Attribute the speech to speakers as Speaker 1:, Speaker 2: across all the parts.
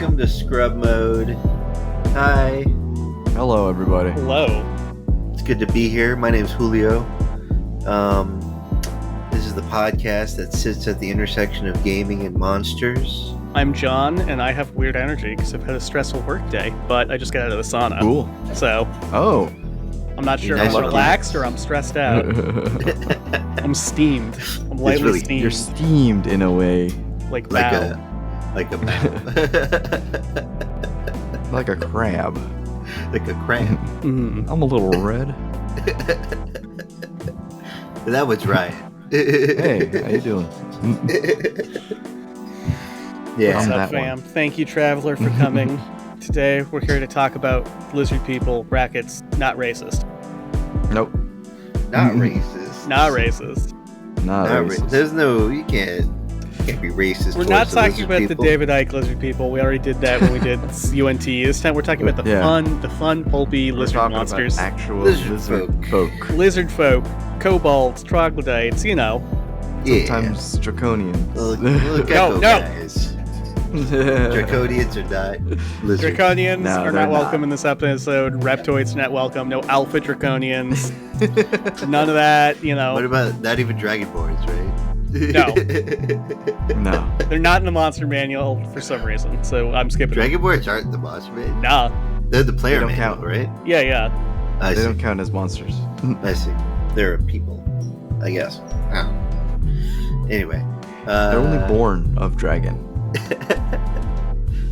Speaker 1: welcome to Scrub Mode. Hi,
Speaker 2: Hello, everybody.
Speaker 3: Hello.
Speaker 1: it's good to be here. My name's Julio. This is the podcast that sits at the intersection of gaming and monsters.
Speaker 3: I'm John, and I have weird energy because I've had a stressful work day, but I just got out of the sauna.
Speaker 2: Cool.
Speaker 3: So
Speaker 2: Oh.
Speaker 3: I'm not sure if
Speaker 1: Nice
Speaker 3: I'm
Speaker 1: lucky.
Speaker 3: relaxed or I'm stressed out. I'm steamed. I'm lightly
Speaker 1: really-
Speaker 3: steamed.
Speaker 2: You're steamed in a way,
Speaker 3: like
Speaker 1: Like
Speaker 3: bow.
Speaker 1: a
Speaker 2: like a crab.
Speaker 1: like a crab.
Speaker 3: Mhm.
Speaker 2: I'm a little red.
Speaker 1: That was right.
Speaker 2: Hey, how you doing?
Speaker 1: Yeah.
Speaker 3: What's
Speaker 2: I'm
Speaker 3: up,
Speaker 2: that one.
Speaker 3: fam? Thank you, Traveler, for coming. Today we're here to talk about lizard people, brackets, not racist.
Speaker 2: Nope.
Speaker 1: Not racist.
Speaker 3: Not racist.
Speaker 2: Not
Speaker 1: Not
Speaker 2: racist.
Speaker 1: There's no. You can't be racist.
Speaker 3: We're
Speaker 1: towards
Speaker 3: not
Speaker 1: the
Speaker 3: talking
Speaker 1: lizard
Speaker 3: about
Speaker 1: people.
Speaker 3: the David Icke lizard people. We already did that when we did UNT. This time we're talking about the
Speaker 2: Yeah.
Speaker 3: fun, pulpy
Speaker 2: We're
Speaker 3: lizard
Speaker 2: talking
Speaker 3: monsters.
Speaker 2: about actual
Speaker 1: Lizard
Speaker 2: lizard
Speaker 1: folk.
Speaker 2: folk.
Speaker 3: Lizard folk, kobolds, troglodytes, you know.
Speaker 1: Yeah.
Speaker 2: Sometimes draconians.
Speaker 1: Little gecko
Speaker 3: no.
Speaker 1: guys. Draconians are not lizards.
Speaker 3: Draconians
Speaker 2: No,
Speaker 3: are
Speaker 2: they're
Speaker 3: not welcome
Speaker 2: not.
Speaker 3: in this episode. Reptoids are not welcome. No alpha draconians. None of that, you know.
Speaker 1: What about not even dragonborns, right?
Speaker 2: No.
Speaker 3: They're not in the monster manual for some reason, so I'm skipping them.
Speaker 1: Dragonborns aren't the monster man.
Speaker 3: Nah.
Speaker 1: They're the player
Speaker 2: They don't
Speaker 1: manual,
Speaker 2: count.
Speaker 1: right?
Speaker 3: Yeah.
Speaker 1: I
Speaker 2: They
Speaker 1: see.
Speaker 2: don't count as monsters.
Speaker 1: I see. They're people, I guess. I don't know. Anyway.
Speaker 2: They're only born of dragon.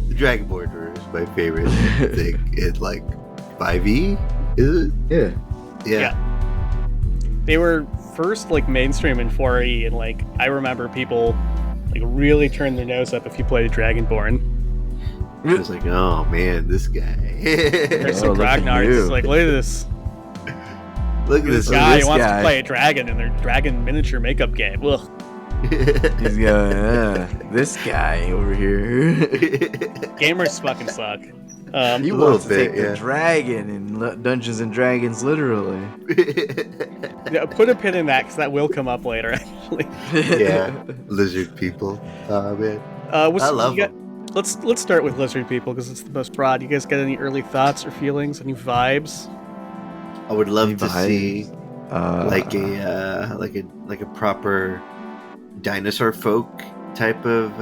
Speaker 1: The Dragonborn is my favorite thing in like 5e, is it?
Speaker 2: Yeah.
Speaker 1: Yeah.
Speaker 3: They were first like mainstream in 4e, and like I remember people like really turn their nose up if you played Dragonborn.
Speaker 1: It was like, oh man, this guy.
Speaker 3: There's
Speaker 2: Oh,
Speaker 3: some
Speaker 2: look at
Speaker 3: Ragnar's
Speaker 2: you.
Speaker 3: like, look at this
Speaker 1: Look at this
Speaker 3: guy
Speaker 2: this
Speaker 3: who wants
Speaker 2: guy.
Speaker 3: to play a dragon in their dragon miniature makeup game. Ugh.
Speaker 2: He's going, this guy over here.
Speaker 3: Gamers fucking suck.
Speaker 2: He
Speaker 1: A
Speaker 2: wants
Speaker 1: little
Speaker 2: to
Speaker 1: bit,
Speaker 2: take
Speaker 1: yeah.
Speaker 2: the dragon in Dungeons and Dragons, literally.
Speaker 3: Yeah, put a pin in that because that will come up later. Actually,
Speaker 1: Yeah, lizard people. Oh man,
Speaker 3: what's,
Speaker 1: I love
Speaker 3: you got- Let's start with lizard people because it's the most broad. You guys got any early thoughts or feelings? Any vibes?
Speaker 1: I would love
Speaker 2: Any
Speaker 1: to
Speaker 2: vibes?
Speaker 1: see like
Speaker 2: Uh,
Speaker 1: a proper dinosaur folk type of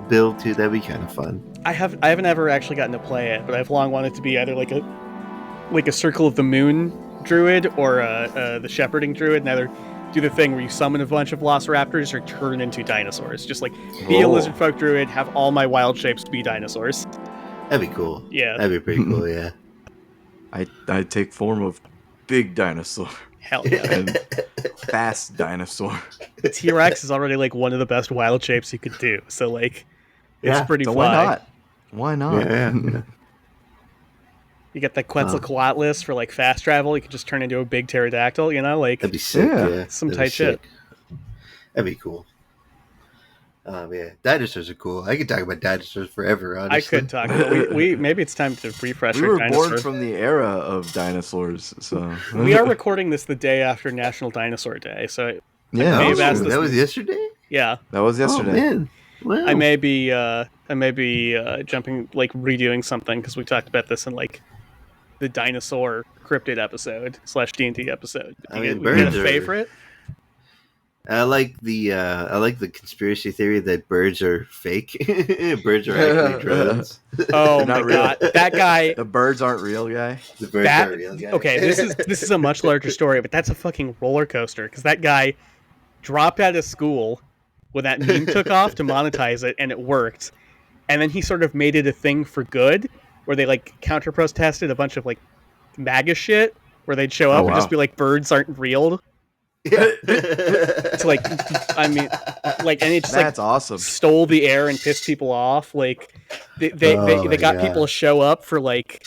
Speaker 1: build too. That'd be kind of fun.
Speaker 3: I haven't ever actually gotten to play it, but I've long wanted to be either like a Circle of the Moon druid or the shepherding druid, and either do the thing where you summon a bunch of velociraptors or turn into dinosaurs. Just like be a
Speaker 2: Oh.
Speaker 3: lizard folk druid, have all my wild shapes be dinosaurs.
Speaker 1: That'd be cool.
Speaker 3: Yeah,
Speaker 1: That'd be pretty cool. Yeah.
Speaker 2: I take form of big dinosaur
Speaker 3: hell yeah.
Speaker 2: and fast dinosaur.
Speaker 3: T-Rex is already like one of the best wild shapes you could do. So like, it's
Speaker 1: Yeah,
Speaker 3: pretty
Speaker 2: So
Speaker 3: fly.
Speaker 2: why not? Why not?
Speaker 1: Yeah.
Speaker 3: You get the Quetzalcoatlus for like fast travel. You could just turn into a big pterodactyl. You know, like
Speaker 1: That'd be sick.
Speaker 2: Yeah.
Speaker 1: Yeah.
Speaker 3: Some
Speaker 1: That'd be
Speaker 3: tight shit.
Speaker 1: sick. That'd be cool. Yeah, dinosaurs are cool. I could talk about dinosaurs forever.
Speaker 3: I
Speaker 1: Honestly,
Speaker 3: could talk. About, we maybe it's time to refresh
Speaker 2: We
Speaker 3: our
Speaker 2: were
Speaker 3: dinosaur.
Speaker 2: born from the era of dinosaurs, so
Speaker 3: We are recording this the day after National Dinosaur Day, so
Speaker 2: yeah.
Speaker 3: may have
Speaker 1: Oh,
Speaker 3: asked
Speaker 1: that
Speaker 3: this-
Speaker 1: was yesterday.
Speaker 3: yeah,
Speaker 2: That was yesterday.
Speaker 1: Oh man, wow.
Speaker 3: I may be jumping like redoing something because we talked about this in like the dinosaur cryptid episode / D&D episode.
Speaker 1: I
Speaker 3: You
Speaker 1: mean,
Speaker 3: get a
Speaker 1: birds are-
Speaker 3: favorite?
Speaker 1: I like the conspiracy theory that birds are fake. Birds are actually drones.
Speaker 3: Oh
Speaker 2: They're
Speaker 3: my
Speaker 2: not real.
Speaker 3: god, that guy.
Speaker 2: The birds aren't real, guy.
Speaker 1: The birds
Speaker 3: That
Speaker 1: are real guys.
Speaker 3: okay. This is a much larger story, but that's a fucking roller coaster because that guy dropped out of school when that meme took off to monetize it, and it worked. And then he sort of made it a thing for good, where they like counter protested a bunch of like MAGA shit, where they'd show up
Speaker 2: Oh,
Speaker 3: and just
Speaker 2: wow.
Speaker 3: be like, "Birds aren't real."
Speaker 1: Yeah.
Speaker 3: It's like, I mean, like, and it just like
Speaker 2: That's awesome.
Speaker 3: stole the air and pissed people off. Like, they
Speaker 1: Oh my
Speaker 3: got
Speaker 1: God.
Speaker 3: people to show up for like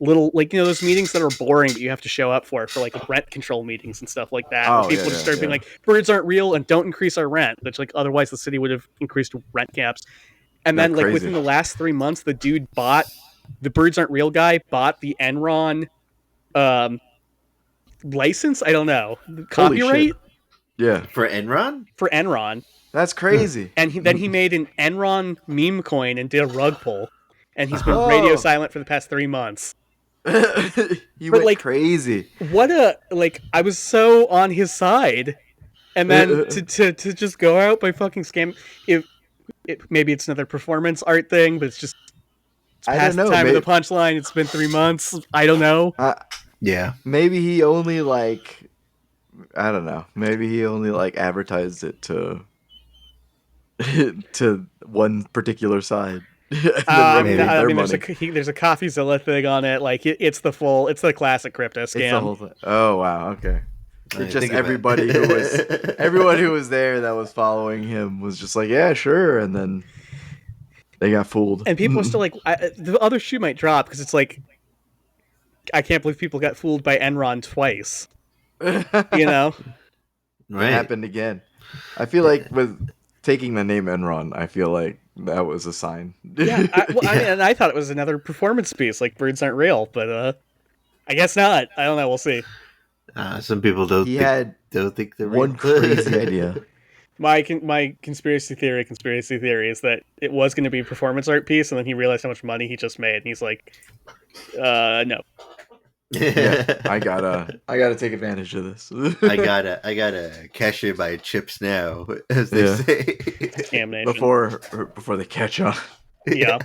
Speaker 3: little, like, you know, those meetings that are boring but you have to show up for like rent control meetings and stuff like that.
Speaker 2: Oh,
Speaker 3: where people
Speaker 2: yeah,
Speaker 3: just
Speaker 2: yeah,
Speaker 3: start being
Speaker 2: yeah.
Speaker 3: like, birds aren't real and don't increase our rent, which like otherwise the city would have increased rent caps. And then
Speaker 2: That's
Speaker 3: like
Speaker 2: crazy.
Speaker 3: within the last 3 months, the dude bought the birds aren't real guy bought the Enron license. I don't know, copyright
Speaker 2: Yeah.
Speaker 1: For Enron?
Speaker 3: for Enron.
Speaker 2: That's crazy.
Speaker 3: And then he made an Enron meme coin and did a rug pull, and he's been
Speaker 1: Uh-huh.
Speaker 3: radio
Speaker 2: Oh,
Speaker 3: silent for the past 3 months.
Speaker 2: he
Speaker 3: But
Speaker 2: went
Speaker 3: like,
Speaker 2: crazy.
Speaker 3: what a I was so on his side, and then to just go out by fucking scam. Maybe it's another performance art thing, but it's
Speaker 2: I don't
Speaker 3: past the
Speaker 2: know.
Speaker 3: time of the punchline. It's been 3 months. I don't know.
Speaker 1: Yeah.
Speaker 2: Maybe he only like, I don't know. Maybe he only like advertised it to to one particular side, and then revenue
Speaker 3: I
Speaker 2: their
Speaker 3: mean,
Speaker 2: money.
Speaker 3: there's a CoffeeZilla thing on it. Like it's the classic crypto
Speaker 2: It's the
Speaker 3: scam.
Speaker 2: whole thing. Oh wow, okay.
Speaker 1: I
Speaker 2: Just
Speaker 1: think about
Speaker 2: everybody who was there that was following him was just like, yeah, sure, and then they got fooled.
Speaker 3: And people are still like, the other shoe might drop because it's like, I can't believe people got fooled by Enron twice. You know?
Speaker 2: It
Speaker 1: Right.
Speaker 2: happened again. I feel like with taking the name Enron, I feel like that was a sign.
Speaker 3: Yeah. I mean,
Speaker 1: Yeah.
Speaker 3: and I thought it was another performance piece, like birds aren't real, but I guess not. I don't know. We'll see.
Speaker 1: Some people don't
Speaker 2: He
Speaker 1: think
Speaker 2: had
Speaker 1: they're
Speaker 2: one
Speaker 1: real.
Speaker 2: crazy idea.
Speaker 3: My conspiracy theory is that it was going to be a performance art piece, and then he realized how much money he just made, and he's like, no.
Speaker 2: Yeah, I gotta take advantage of this.
Speaker 1: I gotta cash in my chips now, as they
Speaker 2: Yeah.
Speaker 1: say.
Speaker 3: Scam Nation.
Speaker 2: before they catch on.
Speaker 3: Yeah.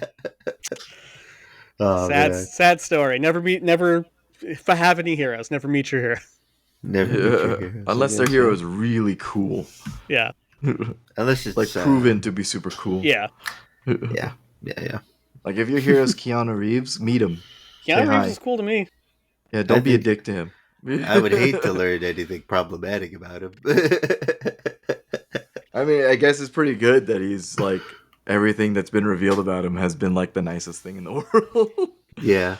Speaker 1: Oh, man.
Speaker 3: Sad story. Never. If I have any heroes, never meet your hero.
Speaker 1: Never meet your heroes.
Speaker 2: Unless their hero is really cool.
Speaker 3: Yeah.
Speaker 1: Unless it's
Speaker 2: Like proven to be super cool.
Speaker 3: Yeah.
Speaker 1: Yeah.
Speaker 2: Like if your hero's Keanu Reeves, meet him.
Speaker 3: Keanu
Speaker 2: hi.
Speaker 3: Reeves is cool to me.
Speaker 2: Yeah, don't
Speaker 1: I
Speaker 2: be a
Speaker 1: think-
Speaker 2: dick to him.
Speaker 1: I would hate to learn anything problematic about him.
Speaker 2: I mean, I guess it's pretty good that he's like everything that's been revealed about him has been like the nicest thing in the world.
Speaker 1: Yeah.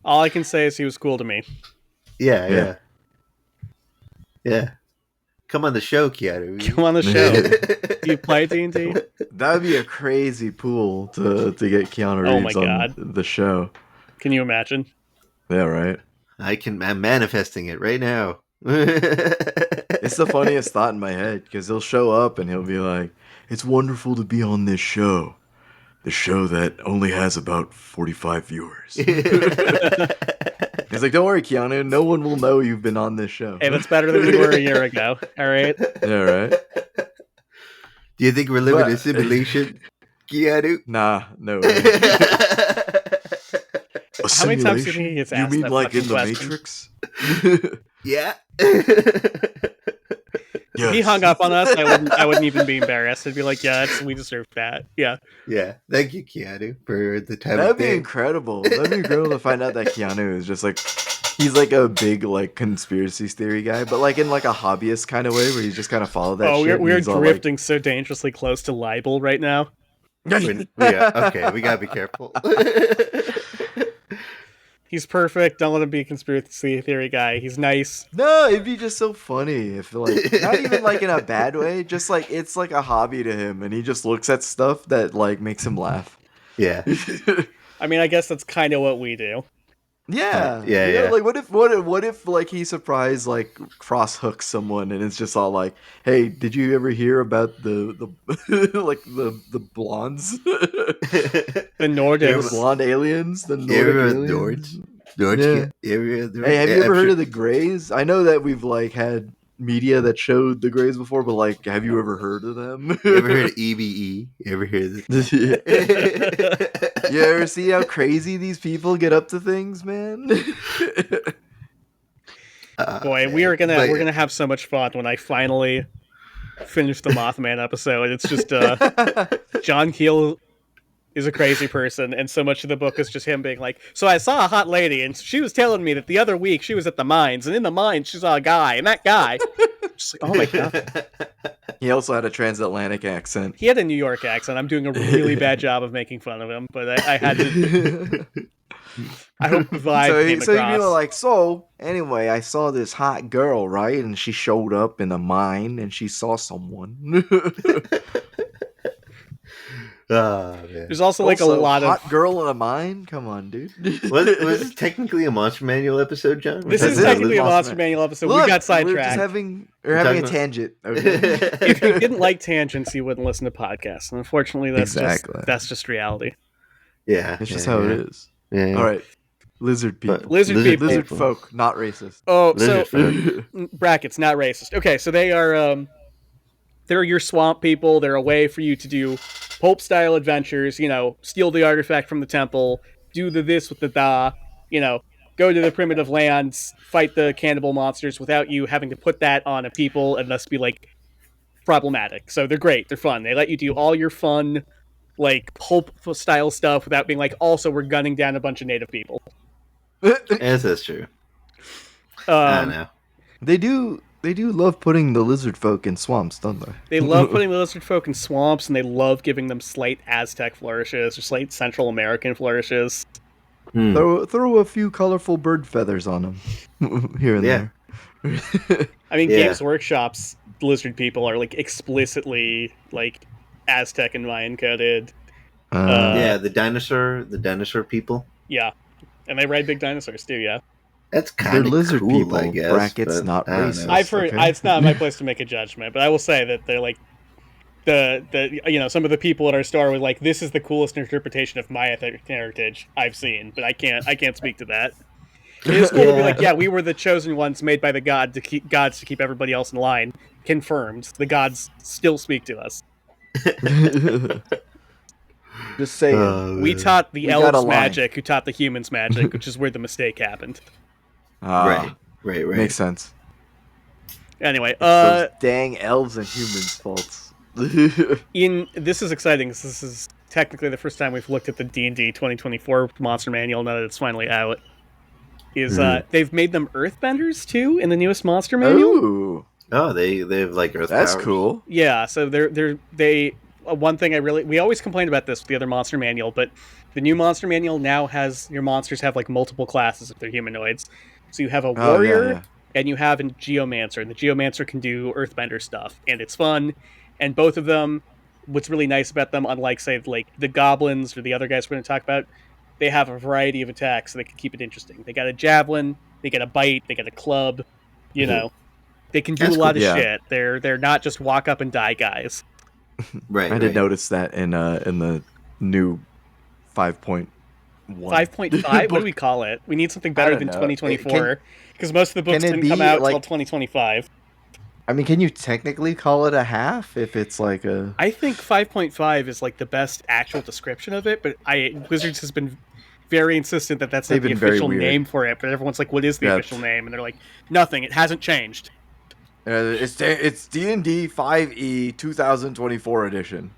Speaker 3: All I can say is he was cool to me.
Speaker 1: Yeah. Come on the show, Keanu.
Speaker 3: Come on the show. Do you play D&D?
Speaker 2: That would be a crazy pool to get Keanu
Speaker 3: Oh my
Speaker 2: Reeves on
Speaker 3: God.
Speaker 2: the show.
Speaker 3: Can you imagine?
Speaker 2: Yeah, right.
Speaker 1: I'm manifesting it right now.
Speaker 2: It's the funniest thought in my head because he'll show up and he'll be like, "It's wonderful to be on this show. The show that only has about 45 viewers." He's like, "Don't worry, Keanu. No one will know you've been on this show."
Speaker 3: Hey, that's better than we were a year ago. All right.
Speaker 2: Yeah, right.
Speaker 1: Do you think we're living
Speaker 2: But-
Speaker 1: a simulation, Keanu?
Speaker 2: Nah, no way. A
Speaker 3: How many times do you
Speaker 2: simulation?
Speaker 3: think he gets
Speaker 2: You
Speaker 3: asked
Speaker 2: mean
Speaker 3: that
Speaker 2: like in
Speaker 3: fucking
Speaker 2: the
Speaker 3: question?
Speaker 2: Matrix?
Speaker 1: Yeah.
Speaker 3: If he hung up on us, I wouldn't even be embarrassed. I'd be like, yeah, we deserve that. Yeah.
Speaker 1: Yeah. Thank you, Keanu, for the time
Speaker 2: That'd
Speaker 1: of
Speaker 2: be
Speaker 1: day.
Speaker 2: incredible. That'd be incredible to find out that Keanu is just like he's like a big like conspiracy theory guy, but like in like a hobbyist kind of way where he's just kind of follow that
Speaker 3: Oh,
Speaker 2: shit. and
Speaker 3: we're
Speaker 2: he's all,
Speaker 3: drifting so dangerously close to libel right now.
Speaker 1: Okay, we gotta be careful.
Speaker 3: He's perfect. Don't let him be a conspiracy theory guy. He's nice.
Speaker 2: No, it'd be just so funny if like not even like in a bad way, just like it's like a hobby to him and he just looks at stuff that like makes him laugh.
Speaker 1: Yeah.
Speaker 3: I mean, I guess that's kind of what we do.
Speaker 2: Yeah.
Speaker 1: Yeah,
Speaker 2: You know,
Speaker 1: yeah.
Speaker 2: like what if like he surprised like cross hooks someone and it's just all like, "Hey, did you ever hear about the like the blondes?
Speaker 3: The
Speaker 2: The
Speaker 3: Nordics.
Speaker 2: blonde aliens? The Nordic
Speaker 1: Area
Speaker 2: aliens?"
Speaker 1: Nords.
Speaker 2: Yeah.
Speaker 1: Area.
Speaker 2: Hey, have you ever heard of the Greys? I know that we've like had media that showed the Greys before, but like, have you ever heard of them?
Speaker 1: You ever heard of EBE? You ever heard of this?
Speaker 2: You ever see how crazy these people get up to things, man?
Speaker 3: Boy, we're gonna have so much fun when I finally finish the Mothman episode. It's just John Keel is a crazy person, and so much of the book is just him being like, "So I saw a hot lady, and she was telling me that the other week she was at the mines, and in the mines she saw a guy, and that guy." Just like, oh my God.
Speaker 2: He also had a transatlantic accent.
Speaker 3: He had a New York accent. I'm doing a really bad job of making fun of him, but I had to. I hope the vibe came
Speaker 2: so
Speaker 3: across.
Speaker 2: you know, like, so anyway, I saw this hot girl, right? And she showed up in a mine, and she saw someone.
Speaker 1: Oh man.
Speaker 3: There's also like a
Speaker 2: Also,
Speaker 3: lot
Speaker 2: hot
Speaker 3: of.
Speaker 2: girl in a mine. Come on, dude.
Speaker 1: Was it technically a Monster Manual episode, John? We're
Speaker 3: This
Speaker 1: talking
Speaker 3: is
Speaker 1: about
Speaker 3: technically a
Speaker 1: Lizard-
Speaker 3: Monster Manual episode.
Speaker 2: Look,
Speaker 3: We got
Speaker 2: we're just
Speaker 3: sidetracked.
Speaker 2: having
Speaker 1: We're
Speaker 2: a
Speaker 1: talking about-
Speaker 2: tangent. Okay.
Speaker 3: If you didn't like tangents, you wouldn't listen to podcasts. And unfortunately,
Speaker 2: Exactly.
Speaker 3: that's just reality.
Speaker 1: Yeah,
Speaker 2: It's just
Speaker 1: yeah,
Speaker 2: how
Speaker 1: yeah.
Speaker 2: it is.
Speaker 1: Yeah.
Speaker 2: All right, lizard
Speaker 1: But
Speaker 2: people.
Speaker 3: Lizard people.
Speaker 2: Lizard folk, not racist.
Speaker 3: Oh,
Speaker 1: Lizard
Speaker 3: so
Speaker 1: folk.
Speaker 3: brackets, not racist. Okay, so they are they're your swamp people. They're a way for you to do pulp style adventures. You know, steal the artifact from the temple, do the this with the da. You know, go to the primitive lands, fight the cannibal monsters without you having to put that on a people and thus be like problematic. So they're great. They're fun. They let you do all your fun, like pulp style stuff without being like, also we're gunning down a bunch of native people.
Speaker 1: Yes, that's true. I don't know.
Speaker 2: They do love putting the lizard folk in swamps, don't they?
Speaker 3: They love putting the lizard folk in swamps, and they love giving them slight Aztec flourishes or slight Central American flourishes.
Speaker 1: Hmm.
Speaker 2: Throw a few colorful bird feathers on them here and
Speaker 1: Yeah.
Speaker 2: there.
Speaker 3: I mean,
Speaker 1: Yeah.
Speaker 3: Games Workshop's lizard people are like explicitly like Aztec and Mayan coded.
Speaker 1: Yeah, the dinosaur people.
Speaker 3: Yeah, and they ride big dinosaurs too. Yeah,
Speaker 1: That's
Speaker 2: They're
Speaker 1: kind of
Speaker 2: lizard
Speaker 1: cool,
Speaker 2: people.
Speaker 1: I guess.
Speaker 2: Brackets,
Speaker 1: but
Speaker 2: not
Speaker 1: I don't
Speaker 2: racist.
Speaker 1: know.
Speaker 3: I've heard.
Speaker 2: okay.
Speaker 3: It's not my place to make a judgment, but I will say that they're like the you know, some of the people at our store were like, this is the coolest interpretation of Maya heritage I've seen, but I can't speak to that. It is cool to be like, yeah, we were the chosen ones made by the gods to keep everybody else in line. Confirmed. The gods still speak to us.
Speaker 2: Just saying.
Speaker 3: We taught the
Speaker 2: We got a
Speaker 3: elves
Speaker 2: line.
Speaker 3: magic, who taught the humans magic, which is where the mistake happened.
Speaker 1: Right.
Speaker 2: Makes sense.
Speaker 3: Anyway,
Speaker 2: Those dang elves and humans' faults.
Speaker 3: this is exciting. 'Cause this is technically the first time we've looked at the D&D 2024 Monster Manual now that it's finally out. They've made them earthbenders too in the newest Monster Manual.
Speaker 2: Ooh,
Speaker 1: Oh, they have like earth
Speaker 2: that's
Speaker 1: powers.
Speaker 2: cool.
Speaker 3: Yeah, so they one thing we always complained about this with the other Monster Manual, but the new Monster Manual now has your monsters have like multiple classes if they're humanoids. So you have a warrior
Speaker 2: yeah.
Speaker 3: and you have a geomancer, and the geomancer can do earthbender stuff, and it's fun. And both of them, what's really nice about them, unlike say like the goblins or the other guys we're going to talk about, they have a variety of attacks, so they can keep it interesting. They got a javelin, they get a bite, they get a club. You know, they can do
Speaker 1: That's
Speaker 3: a lot
Speaker 2: cool.
Speaker 3: of
Speaker 2: Yeah.
Speaker 3: shit. They're not just walk up and die guys.
Speaker 1: Right.
Speaker 2: I did notice that in the new 5.1.
Speaker 3: 5.5? What do we call it? We need something better
Speaker 2: don't
Speaker 3: than
Speaker 2: know.
Speaker 3: 2024 because most of the books
Speaker 2: can it
Speaker 3: didn't
Speaker 2: be,
Speaker 3: come out
Speaker 2: like-
Speaker 3: until 2025.
Speaker 2: I mean, can you technically call it a half if it's like a?
Speaker 3: I think 5.5 is like the best actual description of it, but Wizards has been very insistent that that's not
Speaker 2: They've
Speaker 3: the
Speaker 2: been very
Speaker 3: official
Speaker 2: weird.
Speaker 3: name for it. But everyone's like, "What is the
Speaker 2: Yeah.
Speaker 3: official name?" And they're like, "Nothing. It hasn't changed."
Speaker 2: It's D&D 5e 2024 edition.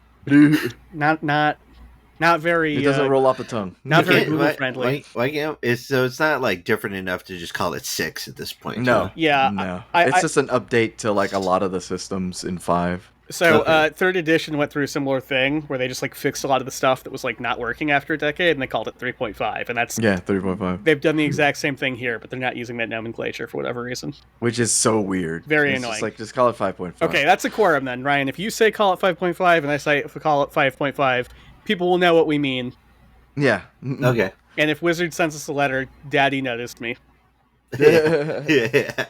Speaker 3: Not very.
Speaker 2: It doesn't roll off the tongue.
Speaker 3: not very
Speaker 1: Can't-
Speaker 3: Google
Speaker 1: why-
Speaker 3: friendly.
Speaker 1: Why can't it's not like different enough to just call it 6 at this point.
Speaker 2: No.
Speaker 1: huh?
Speaker 3: Yeah,
Speaker 2: No.
Speaker 3: I-
Speaker 2: It's
Speaker 3: I-
Speaker 2: just an update to like a lot of the systems in 5.
Speaker 3: So,
Speaker 1: Okay.
Speaker 3: third edition went through a similar thing where they just like fixed a lot of the stuff that was like not working after a decade, and they called it 3.5. And that's
Speaker 2: Yeah, 3.5.
Speaker 3: they've done the exact same thing here, but they're not using that nomenclature for whatever reason.
Speaker 2: Which is so weird.
Speaker 3: Very
Speaker 2: It's
Speaker 3: annoying.
Speaker 2: Just like just call it 5.5.
Speaker 3: Okay, that's a quorum then, Ryan. If you say call it 5.5 and I say call it 5.5, people will know what we mean.
Speaker 2: Yeah.
Speaker 1: Okay.
Speaker 3: And if Wizard sends us a letter, Daddy noticed me.
Speaker 1: Yeah.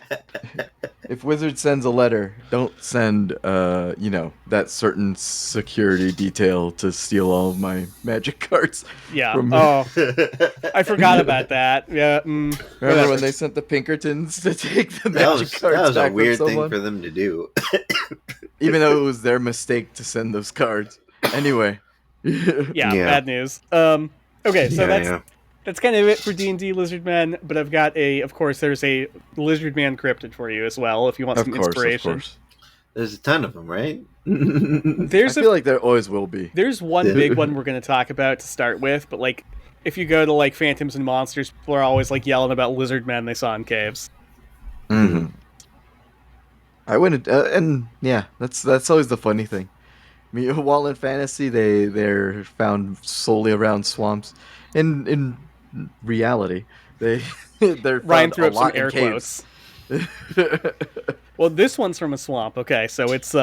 Speaker 2: If Wizard sends a letter, don't send that certain security detail to steal all of my magic cards.
Speaker 3: Yeah.
Speaker 2: From-
Speaker 3: Oh, I forgot about that. Yeah.
Speaker 2: Remember
Speaker 3: whatever.
Speaker 2: when they sent the Pinkertons to take the
Speaker 1: that
Speaker 2: magic
Speaker 1: was
Speaker 2: cards
Speaker 1: a
Speaker 2: back
Speaker 1: weird
Speaker 2: from
Speaker 1: thing
Speaker 2: someone?
Speaker 1: for them to do.
Speaker 2: Even though it was their mistake to send those cards. Anyway.
Speaker 3: Yeah,
Speaker 1: Yeah.
Speaker 3: bad news. Okay, so that's kind of it for D&D Lizardmen, but I've got of course, there's a Lizardman cryptid for you as well, if you want
Speaker 2: Of
Speaker 3: some
Speaker 2: course,
Speaker 3: inspiration.
Speaker 2: of course.
Speaker 1: There's a ton of them, right?
Speaker 2: I feel like there always will be.
Speaker 3: There's one
Speaker 1: Yeah.
Speaker 3: big one we're going to talk about to start with, but like, if you go to like Phantoms and Monsters, people are always like yelling about Lizardmen they saw in caves.
Speaker 2: Mm-hmm. I wouldn't, and yeah, that's always the funny thing. I mean, while in fantasy, they're found solely around swamps. In reality, they're
Speaker 3: Ryan
Speaker 2: found
Speaker 3: threw
Speaker 2: a
Speaker 3: up some
Speaker 2: lot in
Speaker 3: air
Speaker 2: caves.
Speaker 3: quotes. Well, this one's from a swamp. Okay, so it's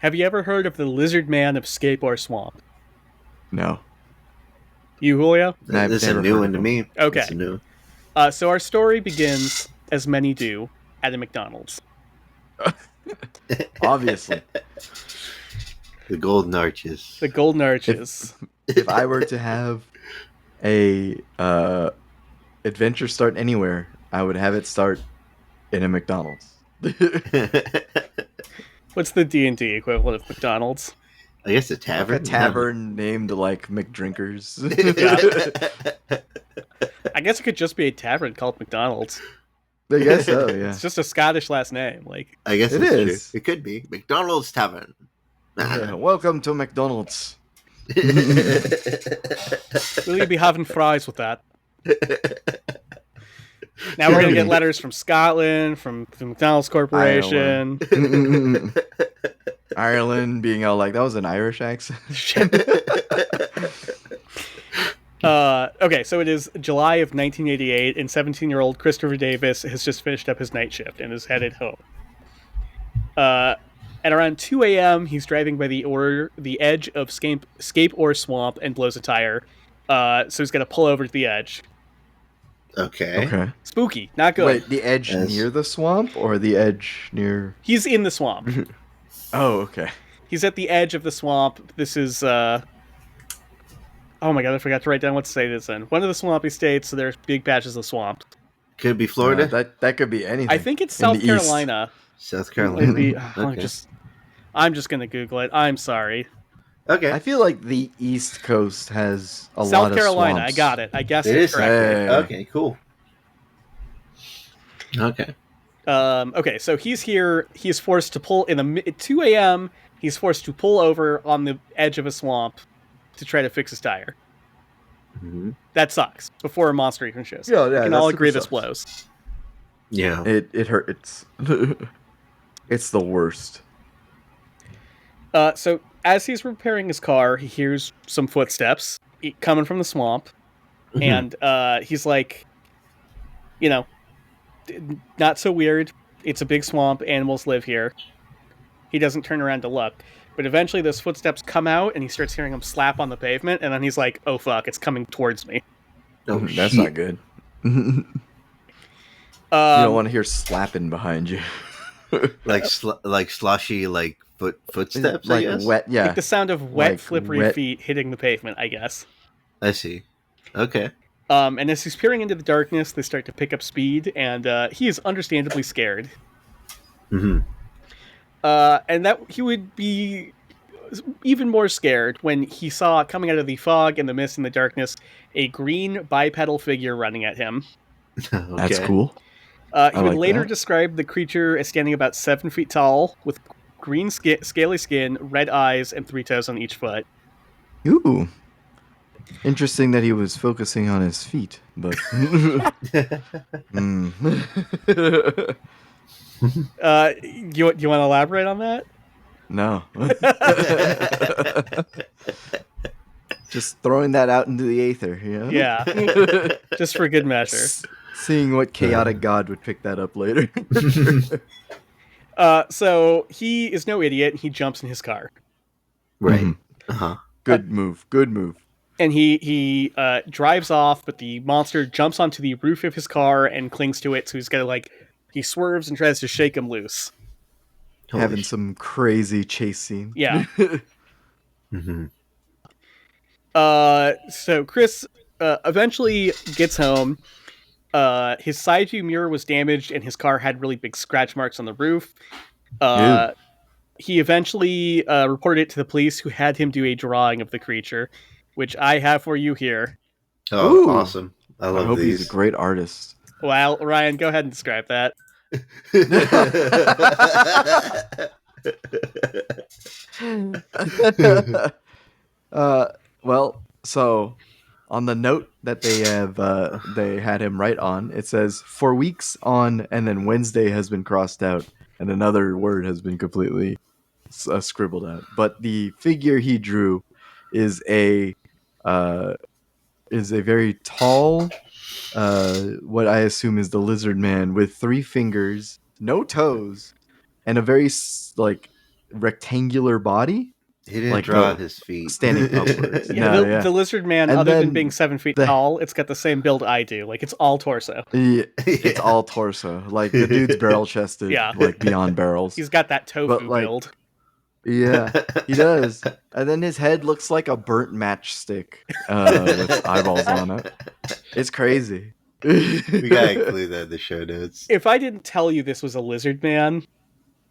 Speaker 3: Have you ever heard of the Lizard Man of Scape Swamp?
Speaker 2: No,
Speaker 3: You, Julio?
Speaker 2: I've
Speaker 1: This is a
Speaker 2: never
Speaker 1: new
Speaker 2: heard
Speaker 1: one
Speaker 2: of
Speaker 1: to
Speaker 2: him.
Speaker 1: me. It's a
Speaker 3: Okay.
Speaker 1: new.
Speaker 3: So our story begins, as many do, at a McDonald's.
Speaker 2: Obviously,
Speaker 1: The Golden Arches.
Speaker 3: The Golden
Speaker 2: if
Speaker 3: Arches.
Speaker 2: if I were to have a adventure start anywhere, I would have it start in a McDonald's.
Speaker 3: What's the D&D equivalent of McDonald's?
Speaker 1: I guess a
Speaker 2: Like a
Speaker 1: tavern.
Speaker 2: tavern named like McDrinkers.
Speaker 3: I guess it could just be a tavern called McDonald's.
Speaker 2: I guess so, yeah.
Speaker 3: It's just a Scottish last name. Like,
Speaker 1: I guess
Speaker 2: It
Speaker 1: it's
Speaker 2: is.
Speaker 1: true. It could be McDonald's Tavern.
Speaker 2: Yeah, welcome to McDonald's.
Speaker 3: will you be having fries with that? Now we're gonna get letters from Scotland, from the McDonald's Corporation.
Speaker 2: Ireland being all like, that was an Irish accent.
Speaker 3: Okay, so it is July of 1988, and 17-year-old Christopher Davis has just finished up his night shift and is headed home. At around 2 a.m., he's driving by the edge of Scape or Swamp and blows a tire. So he's going to pull over to the edge.
Speaker 1: Okay.
Speaker 2: Okay.
Speaker 3: Spooky, not good.
Speaker 2: Wait, the edge
Speaker 1: Yes.
Speaker 2: near the swamp or the edge near.
Speaker 3: He's in the swamp.
Speaker 2: Oh, okay.
Speaker 3: He's at the edge of the swamp. This is, oh my god, I forgot to write down what state it's in. One of the swampy states, so there's big patches of swamp.
Speaker 1: Could be Florida.
Speaker 2: That could be anything.
Speaker 3: I think it's
Speaker 2: In the
Speaker 3: South
Speaker 2: east.
Speaker 3: Carolina.
Speaker 1: South Carolina.
Speaker 3: Maybe,
Speaker 1: Okay.
Speaker 3: I'm just going to Google it. I'm sorry.
Speaker 1: Okay.
Speaker 2: I feel like the East Coast has a lot
Speaker 3: South
Speaker 2: of
Speaker 3: Carolina,
Speaker 2: swamps.
Speaker 3: I got it. I guessed
Speaker 1: It
Speaker 3: it
Speaker 1: is.
Speaker 3: correctly.
Speaker 2: Hey.
Speaker 1: Okay. Cool. Okay.
Speaker 3: Okay, so he's here. He's forced to pull at 2 a.m. He's forced to pull over on the edge of a swamp to try to fix his tire.
Speaker 1: Mm-hmm.
Speaker 3: That sucks. Before a monster even shows.
Speaker 2: Yeah,
Speaker 3: We can
Speaker 2: that
Speaker 3: all
Speaker 2: super
Speaker 3: agree this
Speaker 2: sucks.
Speaker 3: blows.
Speaker 1: Yeah.
Speaker 2: It hurts. It's the worst.
Speaker 3: So as he's repairing his car, he hears some footsteps coming from the swamp, and he's like, you know, not so weird. It's a big swamp. Animals live here. He doesn't turn around to look. But eventually those footsteps come out, and he starts hearing them slap on the pavement, and then he's like, oh fuck, it's coming towards me.
Speaker 1: Oh,
Speaker 2: That's
Speaker 1: shit.
Speaker 2: not good. You don't want to hear slapping behind you.
Speaker 1: like sloshy footsteps. I
Speaker 2: Like
Speaker 1: guess.
Speaker 2: wet, yeah.
Speaker 3: Like the sound of wet,
Speaker 2: Like
Speaker 3: slippery
Speaker 2: wet-
Speaker 3: feet hitting the pavement, I guess.
Speaker 1: I see. Okay.
Speaker 3: And as he's peering into the darkness, they start to pick up speed, and he is understandably scared.
Speaker 1: Mm-hmm.
Speaker 3: And that he would be even more scared when he saw coming out of the fog and the mist and the darkness a green bipedal figure running at him.
Speaker 1: Okay.
Speaker 2: That's cool.
Speaker 3: He would
Speaker 2: like
Speaker 3: later
Speaker 2: that.
Speaker 3: describe the creature as standing about 7 feet tall, with green scaly skin, red eyes, and 3 toes on each foot.
Speaker 2: Ooh. Interesting that he was focusing on his feet, but. Mm.
Speaker 3: You want to elaborate on that?
Speaker 2: No. Just throwing that out into the aether, you know?
Speaker 3: Yeah, just for good measure.
Speaker 2: Seeing what chaotic god would pick that up later.
Speaker 3: So he is no idiot. He jumps in his car,
Speaker 1: Right.
Speaker 2: Mhm.
Speaker 1: Uh-huh.
Speaker 2: Good move. Good move.
Speaker 3: and he drives off. But the monster jumps onto the roof of his car and clings to it. So he's gonna he swerves and tries to shake him loose.
Speaker 1: Holy
Speaker 2: Having some crazy chase scene.
Speaker 3: Yeah.
Speaker 1: Mm-hmm.
Speaker 3: So Chris eventually gets home. His side view mirror was damaged, and his car had really big scratch marks on the roof. He eventually reported it to the police, who had him do a drawing of the creature, which I have for you here.
Speaker 1: Oh,
Speaker 2: Ooh.
Speaker 1: awesome! I
Speaker 2: I
Speaker 1: love
Speaker 2: hope
Speaker 1: these.
Speaker 2: he's a great artist.
Speaker 3: Well, Ryan, go ahead and describe that.
Speaker 2: Well, so on the note that they had him write on, it says for weeks on, and then Wednesday has been crossed out, and another word has been completely scribbled out. But the figure he drew is a very tall, what I assume is the lizard man with 3 fingers, no toes, and a very rectangular body,
Speaker 1: He didn't
Speaker 2: like
Speaker 1: draw
Speaker 2: the
Speaker 1: his feet.
Speaker 2: standing upwards.
Speaker 3: Yeah,
Speaker 2: No,
Speaker 3: the lizard man,
Speaker 2: And
Speaker 3: other than
Speaker 2: then
Speaker 3: being 7 feet
Speaker 2: the
Speaker 3: tall, it's got the same build I do. Like, it's all torso.
Speaker 2: yeah, it's
Speaker 1: Yeah.
Speaker 2: all torso. Like the dude's barrel chested,
Speaker 3: Yeah.
Speaker 2: like beyond barrels.
Speaker 3: He's got that
Speaker 2: But
Speaker 3: tofu
Speaker 2: like,
Speaker 3: build.
Speaker 2: yeah, he does. And then his head looks like a burnt matchstick with eyeballs on it. It's crazy.
Speaker 1: We gotta include that in the show notes.
Speaker 3: If I didn't tell you this was a lizard man,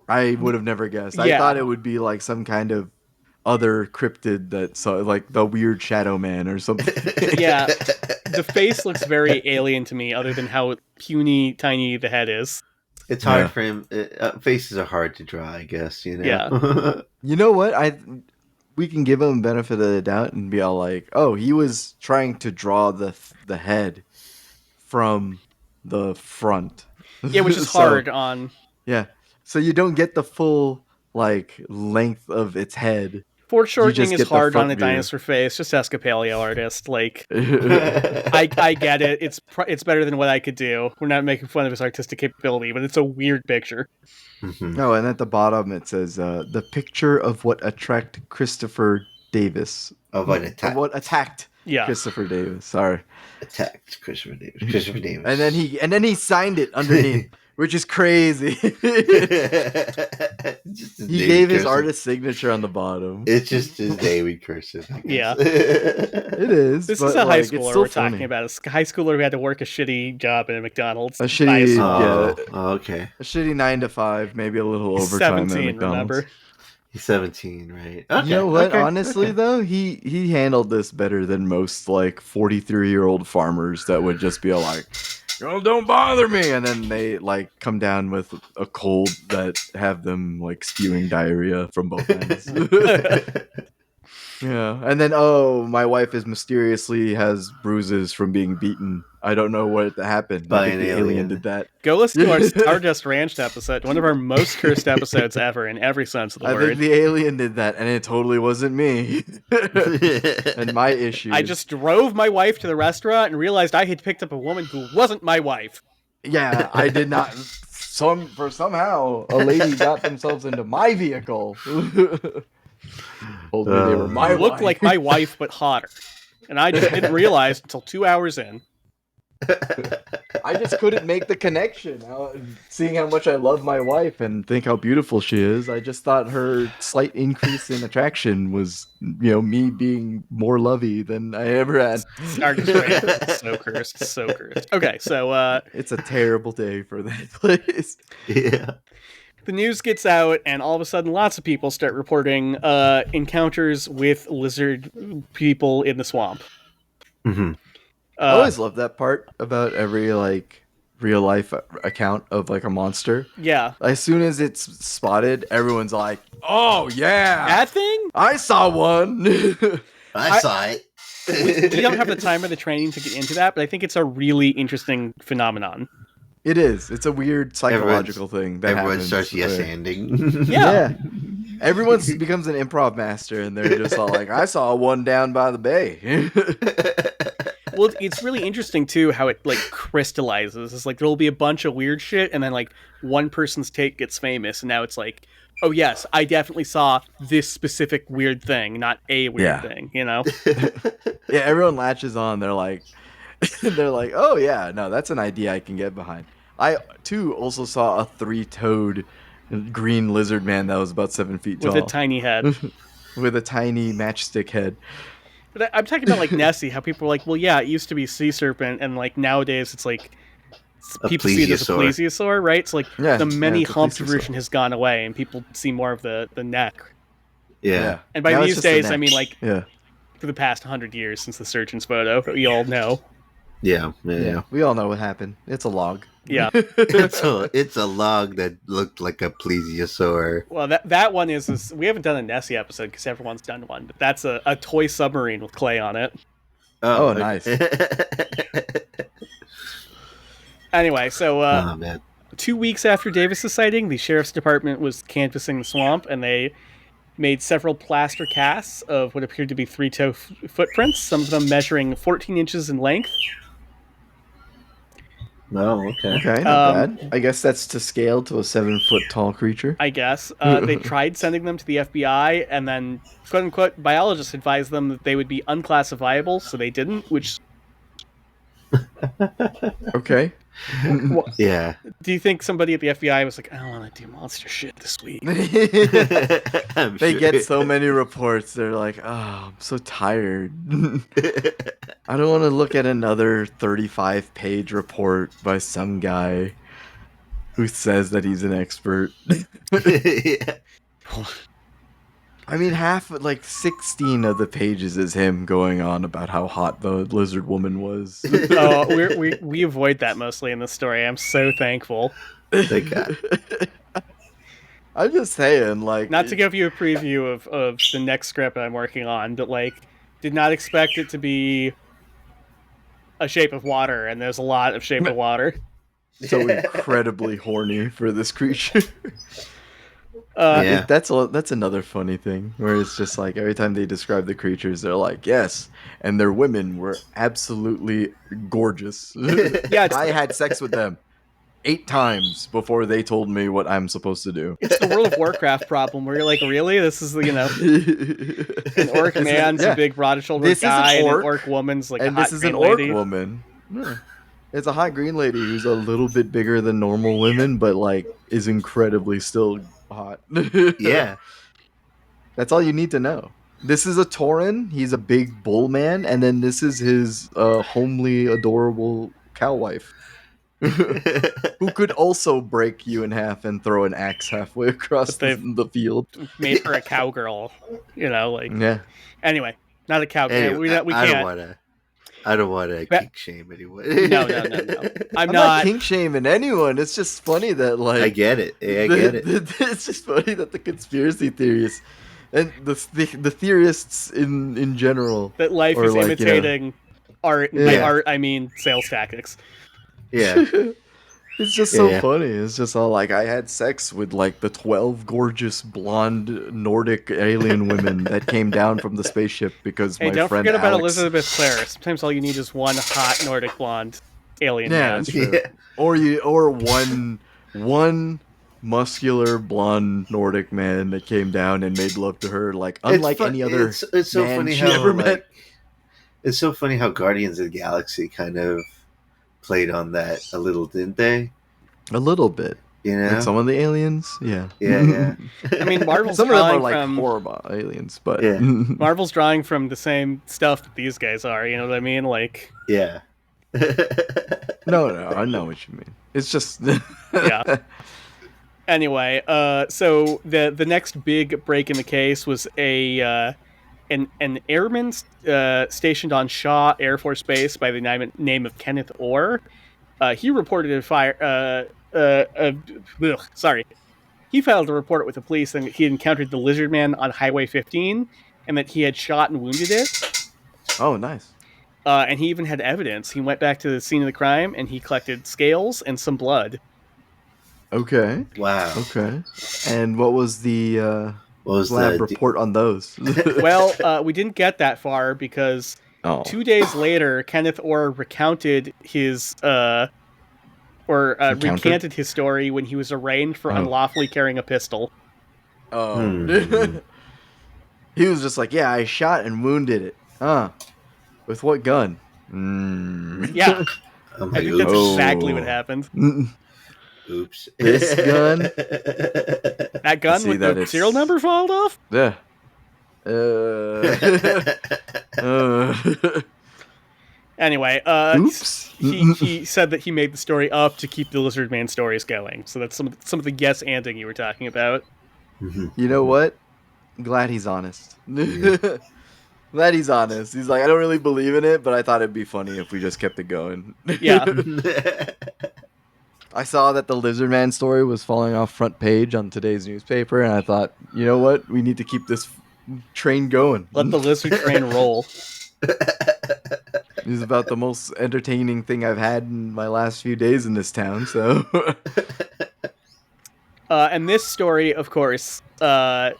Speaker 2: I would have never guessed. I
Speaker 3: Yeah.
Speaker 2: thought it would be like some kind of other cryptid that saw, like the weird Shadow Man or something.
Speaker 3: Yeah. the face looks very alien to me, other than how puny, tiny the head is.
Speaker 1: It's hard
Speaker 2: Yeah.
Speaker 1: for him. Faces are hard to draw, I guess. You know.
Speaker 3: Yeah.
Speaker 2: You know what? We can give him benefit of the doubt and be all like, "Oh, he was trying to draw the head from the front."
Speaker 3: Yeah, which is
Speaker 2: So,
Speaker 3: hard on...
Speaker 2: Yeah. So you don't get the full like length of its head.
Speaker 3: Foreshortening is
Speaker 2: get the
Speaker 3: hard on
Speaker 2: front
Speaker 3: a
Speaker 2: view.
Speaker 3: dinosaur face. Just ask a paleo artist. Like,
Speaker 2: Yeah,
Speaker 3: I get it. It's better than what I could do. We're not making fun of his artistic capability, but it's a weird picture.
Speaker 1: Mhm.
Speaker 2: No, and at the bottom it says the picture of what attracted Christopher Davis.
Speaker 1: Of an
Speaker 2: Of
Speaker 1: attack.
Speaker 2: what attacked
Speaker 3: Yeah.
Speaker 2: Christopher Davis. Sorry.
Speaker 1: Attacked Christopher Davis. Christopher Davis.
Speaker 2: And then he signed it underneath, which is crazy.
Speaker 1: Just his
Speaker 2: He
Speaker 1: name
Speaker 2: gave his
Speaker 1: cursive.
Speaker 2: artist signature on the bottom.
Speaker 1: It's just his name in cursive. I guess.
Speaker 3: Yeah.
Speaker 2: It is.
Speaker 3: This
Speaker 2: but,
Speaker 3: is a high
Speaker 2: like, it's
Speaker 3: schooler
Speaker 2: still
Speaker 3: we're talking
Speaker 2: funny.
Speaker 3: about. A high schooler who had to work a shitty job in a McDonald's.
Speaker 2: A
Speaker 3: I
Speaker 2: shitty-
Speaker 3: assume.
Speaker 1: Oh,
Speaker 2: Yeah.
Speaker 1: okay.
Speaker 2: A shitty 9 to 5, maybe a little
Speaker 3: He's
Speaker 2: overtime at
Speaker 3: 17,
Speaker 2: McDonald's.
Speaker 3: remember?
Speaker 1: He's 17, right? Okay.
Speaker 2: You know what?
Speaker 1: okay,
Speaker 2: Honestly,
Speaker 1: okay.
Speaker 2: though, he handled this better than most like 43-year-old farmers that would just be like, "Oh, don't bother me," and then they like come down with a cold that have them like spewing diarrhea from both ends. Yeah, and then my wife is mysteriously has bruises from being beaten. I don't know what happened.
Speaker 1: By
Speaker 2: I think
Speaker 1: an
Speaker 2: the alien
Speaker 1: alien.
Speaker 2: did that.
Speaker 3: Go listen to our Stardust Ranch episode, one of our most cursed episodes ever in every sense of the
Speaker 2: I
Speaker 3: word.
Speaker 2: think the alien did that, and it totally wasn't me. And my issue.
Speaker 3: I just drove my wife to the restaurant and realized I had picked up a woman who wasn't my wife.
Speaker 2: Yeah, I did not. Somehow a lady got themselves into my vehicle. Told me they were my
Speaker 3: Looked
Speaker 2: wife.
Speaker 3: like my wife, but hotter. And I just didn't realize until 2 hours in.
Speaker 2: I just couldn't make the connection. Seeing how much I love my wife and think how beautiful she is, I just thought her slight increase in attraction was, me being more lovey than I ever had.
Speaker 3: Stardust Ranch. So cursed. So cursed. Okay, so
Speaker 2: It's a terrible day for that place.
Speaker 1: Yeah.
Speaker 3: the news gets out, and all of a sudden lots of people start reporting encounters with lizard people in the swamp.
Speaker 1: hmm
Speaker 2: I always love that part about every like real life account of like a monster.
Speaker 3: Yeah.
Speaker 2: As soon as it's spotted, everyone's like, "Oh yeah,
Speaker 3: That thing?
Speaker 2: I saw one."
Speaker 1: I saw it.
Speaker 3: We don't have the time or the training to get into that, but I think it's a really interesting phenomenon.
Speaker 2: It is. It's a weird psychological thing that
Speaker 1: Everyone
Speaker 2: happens.
Speaker 1: starts yes
Speaker 2: where-
Speaker 1: anding.
Speaker 3: Yeah.
Speaker 2: Everyone becomes an improv master, and they're just all like, "I saw one down by the bay."
Speaker 3: Well, it's really interesting too how it like crystallizes. It's like there'll be a bunch of weird shit, and then like one person's take gets famous, and now it's like, oh yes, I definitely saw this specific weird thing, not a weird
Speaker 2: Yeah.
Speaker 3: thing. You know?
Speaker 2: Yeah, everyone latches on. They're like, "Oh yeah, no, that's an idea I can get behind." I too also saw a 3-toed green lizard man that was about 7 feet tall
Speaker 3: With a tiny head.
Speaker 2: with a tiny matchstick head.
Speaker 3: But I'm talking about like Nessie, how people are like, well, yeah, it used to be sea serpent, and like nowadays it's like
Speaker 1: A
Speaker 3: people see it as a
Speaker 1: plesiosaur.
Speaker 3: plesiosaur, right? It's like
Speaker 2: Yeah,
Speaker 3: the many
Speaker 2: it's a
Speaker 3: humped
Speaker 2: plesiosaur.
Speaker 3: version has gone away, and people see more of the neck.
Speaker 1: Yeah.
Speaker 3: And by
Speaker 2: Now it's
Speaker 3: these
Speaker 2: just the
Speaker 3: days, I
Speaker 2: neck.
Speaker 3: mean like
Speaker 2: Yeah.
Speaker 3: for the past 100 years since the surgeon's photo that we all know.
Speaker 1: Yeah.
Speaker 2: Yeah, we all know what happened. It's a log.
Speaker 3: Yeah.
Speaker 1: It's a log that looked like a plesiosaur.
Speaker 3: Well, that one is we haven't done a Nessie episode because everyone's done one, but that's a toy submarine with clay on it.
Speaker 2: Oh, nice.
Speaker 3: Anyway, so
Speaker 1: Oh man.
Speaker 3: 2 weeks after Davis's sighting, the sheriff's department was canvassing the swamp, and they made several plaster casts of what appeared to be 3-toe footprints, some of them measuring 14 inches in length.
Speaker 1: No, okay.
Speaker 2: Okay, not bad. I guess that's to scale to a 7-foot tall creature.
Speaker 3: I guess. They tried sending them to the FBI, and then, quote unquote, biologists advised them that they would be unclassifiable, so they didn't, which.
Speaker 2: Okay.
Speaker 3: What,
Speaker 1: Yeah.
Speaker 3: do you think somebody at the FBI was like, I don't want to do monster shit this week?
Speaker 1: I'm
Speaker 2: They
Speaker 1: sure.
Speaker 2: get so many reports. They're like, oh, I'm so tired. I don't want to look at another 35-page report by some guy who says that he's an expert.
Speaker 1: Yeah.
Speaker 2: I mean, 16 of the pages is him going on about how hot the lizard woman was.
Speaker 3: Oh, we avoid that mostly in this story. I'm so thankful.
Speaker 1: Thank God.
Speaker 2: I'm just saying, like,
Speaker 3: Not to give you a preview of the next script I'm working on, but like, did not expect it to be a Shape of Water, and there's a lot of Shape of Water.
Speaker 2: so incredibly horny for this creature.
Speaker 1: Yeah.
Speaker 2: That's another funny thing where it's just like every time they describe the creatures, they're like, yes, and their women were absolutely gorgeous.
Speaker 3: Yeah,
Speaker 2: I had sex with them 8 times before they told me what I'm supposed to do.
Speaker 3: it's the World of Warcraft problem where you're like, really? This is, an orc man's a big broad-shouldered
Speaker 2: This is an
Speaker 3: guy, and an
Speaker 2: orc,
Speaker 3: orc woman's like a
Speaker 2: and
Speaker 3: hot
Speaker 2: this is an
Speaker 3: green
Speaker 2: orc
Speaker 3: lady.
Speaker 2: woman. Yeah. It's a hot green lady who's a little bit bigger than normal women, but like is incredibly still hot.
Speaker 1: Yeah.
Speaker 2: That's all you need to know. This is a Tauren. He's a big bull man, and then this is his homely, adorable cow wife, who could also break you in half and throw an axe halfway across
Speaker 3: But they've
Speaker 2: the field.
Speaker 3: made her a cowgirl,
Speaker 2: Yeah.
Speaker 3: Anyway, not a cowgirl.
Speaker 1: Anyway,
Speaker 3: we
Speaker 1: I don't
Speaker 3: can't.
Speaker 1: want to. I don't want to
Speaker 3: That-
Speaker 1: kink shame anyone.
Speaker 3: No. I'm
Speaker 2: I'm not
Speaker 3: not.
Speaker 2: kink shaming anyone. It's just funny that like
Speaker 1: I get it. Yeah, I get it.
Speaker 2: It's just funny that the conspiracy theorists and the theorists in general
Speaker 3: That life
Speaker 2: or
Speaker 3: is
Speaker 2: like,
Speaker 3: imitating art. And by
Speaker 2: Yeah.
Speaker 3: art, I mean sales tactics.
Speaker 1: Yeah.
Speaker 2: It's just so
Speaker 1: Yeah.
Speaker 2: funny. It's just all like I had sex with like the 12 gorgeous blonde Nordic alien women that came down from the spaceship because
Speaker 3: Hey,
Speaker 2: my
Speaker 3: don't
Speaker 2: friend
Speaker 3: forget about
Speaker 2: Alex.
Speaker 3: Elizabeth Clare. Sometimes all you need is one hot Nordic blonde alien
Speaker 2: Yeah,
Speaker 3: man.
Speaker 2: that's true.
Speaker 1: Yeah.
Speaker 2: Or one muscular blonde Nordic man that came down and made love to her like unlike any other
Speaker 1: It's so
Speaker 2: man
Speaker 1: funny
Speaker 2: she
Speaker 1: how
Speaker 2: ever met.
Speaker 1: it's so funny how Guardians of the Galaxy kind of played on that a little, didn't they?
Speaker 2: A little bit.
Speaker 1: You know?
Speaker 2: Like some of the aliens, yeah.
Speaker 1: Yeah.
Speaker 3: I mean, Marvel's
Speaker 2: some of them are
Speaker 3: drawing
Speaker 2: like
Speaker 3: from
Speaker 2: horrible aliens, but
Speaker 1: Yeah.
Speaker 3: Marvel's drawing from the same stuff that these guys are. You know what I mean? Like,
Speaker 1: Yeah.
Speaker 2: no, I know what you mean. It's just
Speaker 3: yeah. Anyway, so the next big break in the case was an airman stationed on Shaw Air Force Base by the name of Kenneth Orr. He reported a fire. Sorry. He filed a report with the police saying that he had encountered the lizard man on Highway 15 and that he had shot and wounded it.
Speaker 2: Oh, nice.
Speaker 3: And he even had evidence. He went back to the scene of the crime and he collected scales and some blood.
Speaker 2: Okay.
Speaker 1: Wow.
Speaker 2: Okay. And what was the
Speaker 1: What was
Speaker 2: lab
Speaker 1: the
Speaker 2: report on those?
Speaker 3: Well, we didn't get that far because 2 days later, Kenneth Orr recounted his recanted his story when he was arraigned for unlawfully carrying a pistol.
Speaker 2: Oh. He was just like, yeah, I shot and wounded it. With what gun?
Speaker 3: Yeah,
Speaker 1: Oh
Speaker 3: I think that's exactly what happened.
Speaker 1: Oops.
Speaker 2: This gun?
Speaker 3: That gun
Speaker 2: See
Speaker 3: with
Speaker 2: that
Speaker 3: the
Speaker 2: it's-
Speaker 3: serial number filed off?
Speaker 2: Yeah.
Speaker 3: Anyway,
Speaker 2: Oops.
Speaker 3: he said that he made the story up to keep the Lizard Man stories going. So that's some of the yes anding you were talking about.
Speaker 2: You know what? Glad he's honest. Glad he's honest. He's like, I don't really believe in it, but I thought it'd be funny if we just kept it going.
Speaker 3: Yeah.
Speaker 2: I saw that the Lizard Man story was falling off front page on today's newspaper, and I thought, you know what? We need to keep this train going.
Speaker 3: Let the lizard train roll.
Speaker 2: It's about the most entertaining thing I've had in my last few days in this town, so...
Speaker 3: And this story, of course, like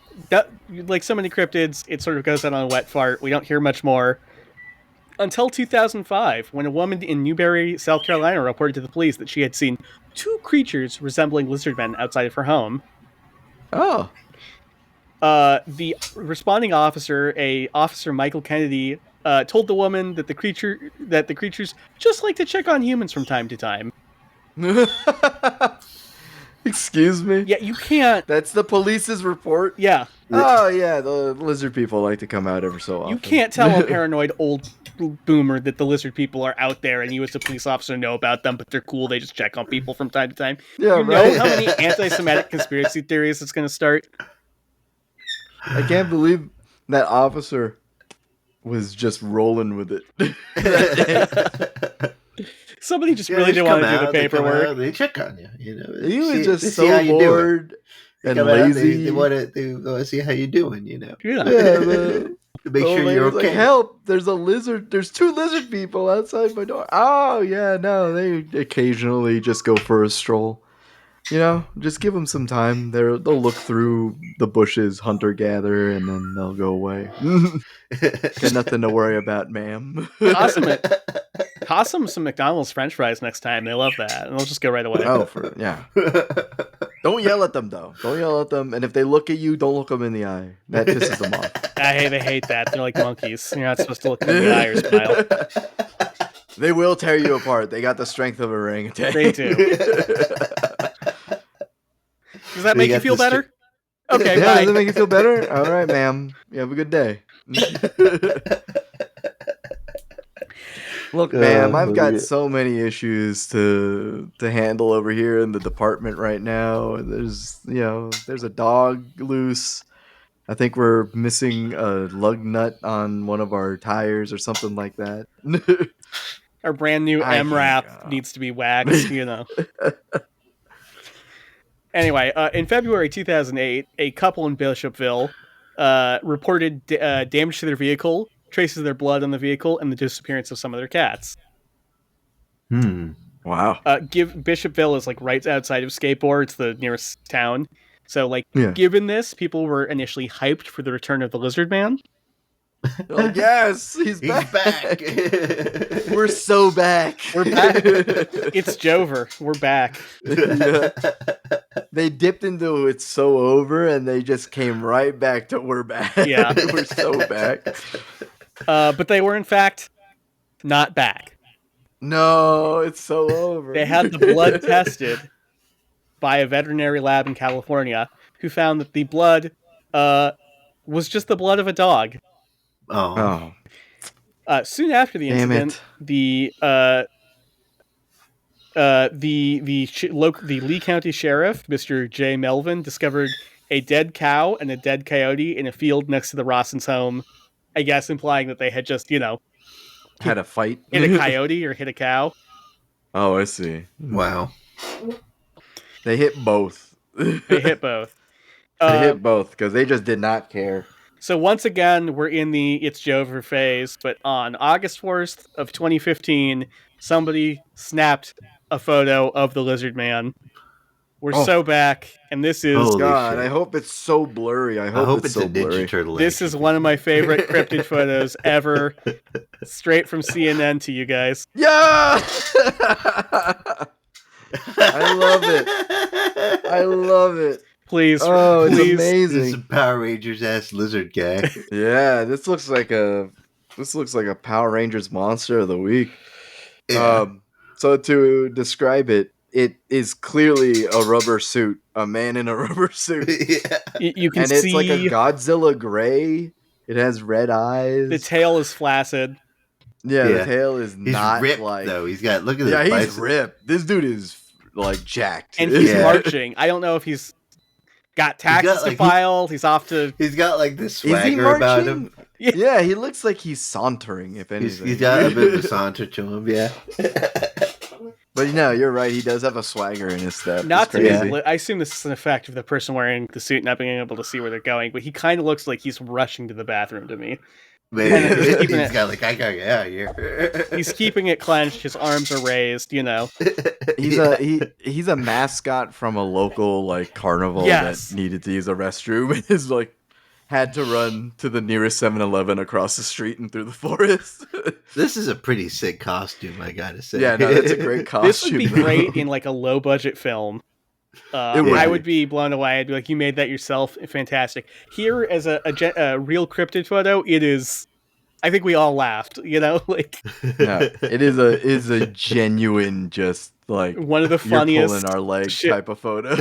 Speaker 3: so many cryptids, it sort of goes out on a wet fart. We don't hear much more. Until 2005, when a woman in Newberry, South Carolina reported to the police that she had seen 2 creatures resembling lizard men outside of her home.
Speaker 2: Oh.
Speaker 3: The responding officer, Officer Michael Kennedy, told the woman that the creatures just like to check on humans from time to time.
Speaker 2: Excuse me?
Speaker 3: Yeah, you can't.
Speaker 2: That's the police's report?
Speaker 3: Yeah,
Speaker 2: Oh, yeah, the lizard people like to come out every so often.
Speaker 3: you can't tell a paranoid old boomer that the lizard people are out there and you as a police officer know about them, but they're cool, they just check on people from time to time.
Speaker 2: Yeah,
Speaker 3: you
Speaker 2: right.
Speaker 3: know how many anti-Semitic conspiracy theories it's going to start?
Speaker 2: I can't believe that officer was just rolling with it.
Speaker 3: Somebody just really didn't want to do the paperwork.
Speaker 1: They check on you. You know,
Speaker 2: He was just
Speaker 1: they
Speaker 2: so bored and lazy.
Speaker 1: They want to see how you're doing. You know.
Speaker 3: Yeah.
Speaker 2: To
Speaker 1: make sure you're okay.
Speaker 2: Like, help! There's a lizard. There's 2 lizard people outside my door. Oh yeah, no, they occasionally just go for a stroll. You know, just give them some time. They'll look through the bushes, hunter gatherer, and then they'll go away. Got nothing to worry about, ma'am.
Speaker 3: Toss them some McDonald's French fries next time. They love that, and they'll just go right away.
Speaker 2: Oh, yeah. Don't yell at them though. Don't yell at them. And if they look at you, don't look them in the eye. That pisses them off.
Speaker 3: They hate that. They're like monkeys. You're not supposed to look them in the eye or smile.
Speaker 2: They will tear you apart. They got the strength of a orangutan.
Speaker 3: They do. Does that make you feel better? Okay,
Speaker 2: yeah,
Speaker 3: bye.
Speaker 2: does it make you feel better? All right, ma'am. You have a good day. Look, ma'am, I've got so many issues to handle over here in the department right now. There's a dog loose. I think we're missing a lug nut on one of our tires or something like that.
Speaker 3: Our brand new MRAP needs to be waxed, you know. Anyway, in February 2008, a couple in Bishopville reported damage to their vehicle, traces of their blood on the vehicle, and the disappearance of some of their cats.
Speaker 2: Wow.
Speaker 3: Bishopville is like right outside of Skateboard. It's the nearest town. So, given this, people were initially hyped for the return of the Lizard Man.
Speaker 2: Like, yes, he's back. We're so back.
Speaker 3: We're back. It's Jover. We're back.
Speaker 2: Yeah. They dipped into It's So Over, and they just came right back to we're back.
Speaker 3: Yeah.
Speaker 2: We're so back.
Speaker 3: But they were, in fact, not back.
Speaker 2: No, it's so over.
Speaker 3: They had the blood tested by a veterinary lab in California, who found that the blood was just the blood of a dog.
Speaker 2: Oh.
Speaker 3: Soon after the incident, the Lee County Sheriff, Mr. J. Melvin, discovered a dead cow and a dead coyote in a field next to the Rossins' home. I guess implying that they had just,
Speaker 2: had a fight,
Speaker 3: hit a coyote or hit a cow.
Speaker 2: Oh, I see.
Speaker 1: Wow.
Speaker 2: They hit both.
Speaker 3: They hit both
Speaker 2: because they just did not care.
Speaker 3: So once again, we're in the It's Jover phase, but on August 4th of 2015, somebody snapped a photo of the Lizard Man. We're so back, and this is...
Speaker 2: Holy God, shit. I hope it's so blurry. I hope it's so
Speaker 1: a
Speaker 2: blurry.
Speaker 1: Ninja Turtle.
Speaker 3: This is one of my favorite cryptid photos ever. Straight from CNN to you guys.
Speaker 2: Yeah! I love it.
Speaker 3: Please.
Speaker 2: Oh, it's
Speaker 3: please.
Speaker 2: amazing.
Speaker 1: This is a Power Rangers ass lizard guy.
Speaker 2: Yeah, this looks like a Power Rangers monster of the week.
Speaker 1: Yeah.
Speaker 2: So to describe it, it is clearly a rubber suit, a man in a rubber suit.
Speaker 1: Yeah.
Speaker 3: You can
Speaker 2: and
Speaker 3: see...
Speaker 2: it's like a Godzilla gray. It has red eyes.
Speaker 3: The tail is flaccid.
Speaker 2: Yeah, the tail is
Speaker 1: he's
Speaker 2: not
Speaker 1: ripped,
Speaker 2: like...
Speaker 1: though. He's got... Look at this.
Speaker 2: Yeah, he's
Speaker 1: bicep.
Speaker 2: ripped. This dude is, like, jacked.
Speaker 3: And he's marching. I don't know if he's got taxes to file. He's off to...
Speaker 1: He's got, like, this swagger about him.
Speaker 2: Yeah, he looks like he's sauntering, if anything.
Speaker 1: He's got a bit of a saunter to him, yeah.
Speaker 2: But no, you're right. He does have a swagger in his step.
Speaker 3: Not to be, I assume this is an effect of the person wearing the suit not being able to see where they're going, but he kind of looks like he's rushing to the bathroom to me.
Speaker 1: Maybe. He's got like, I gotta get out of here.
Speaker 3: He's keeping it clenched. His arms are raised. He's
Speaker 2: a mascot from a local like carnival that needed to use a restroom. Is like had to run to the nearest 7-Eleven across the street and through the forest.
Speaker 1: This is a pretty sick costume, I gotta say.
Speaker 2: Yeah, no, that's a great costume.
Speaker 3: This would be
Speaker 2: though.
Speaker 3: great in like a low budget film.
Speaker 2: It would
Speaker 3: I
Speaker 2: be.
Speaker 3: would be blown away. I'd be like, "You made that yourself, fantastic!" Here, as a real cryptid photo, it is. I think we all laughed. You know, like
Speaker 2: No, it is a genuine, just like
Speaker 3: one of the
Speaker 2: you're
Speaker 3: funniest
Speaker 2: pulling our leg
Speaker 3: shit.
Speaker 2: type of photo.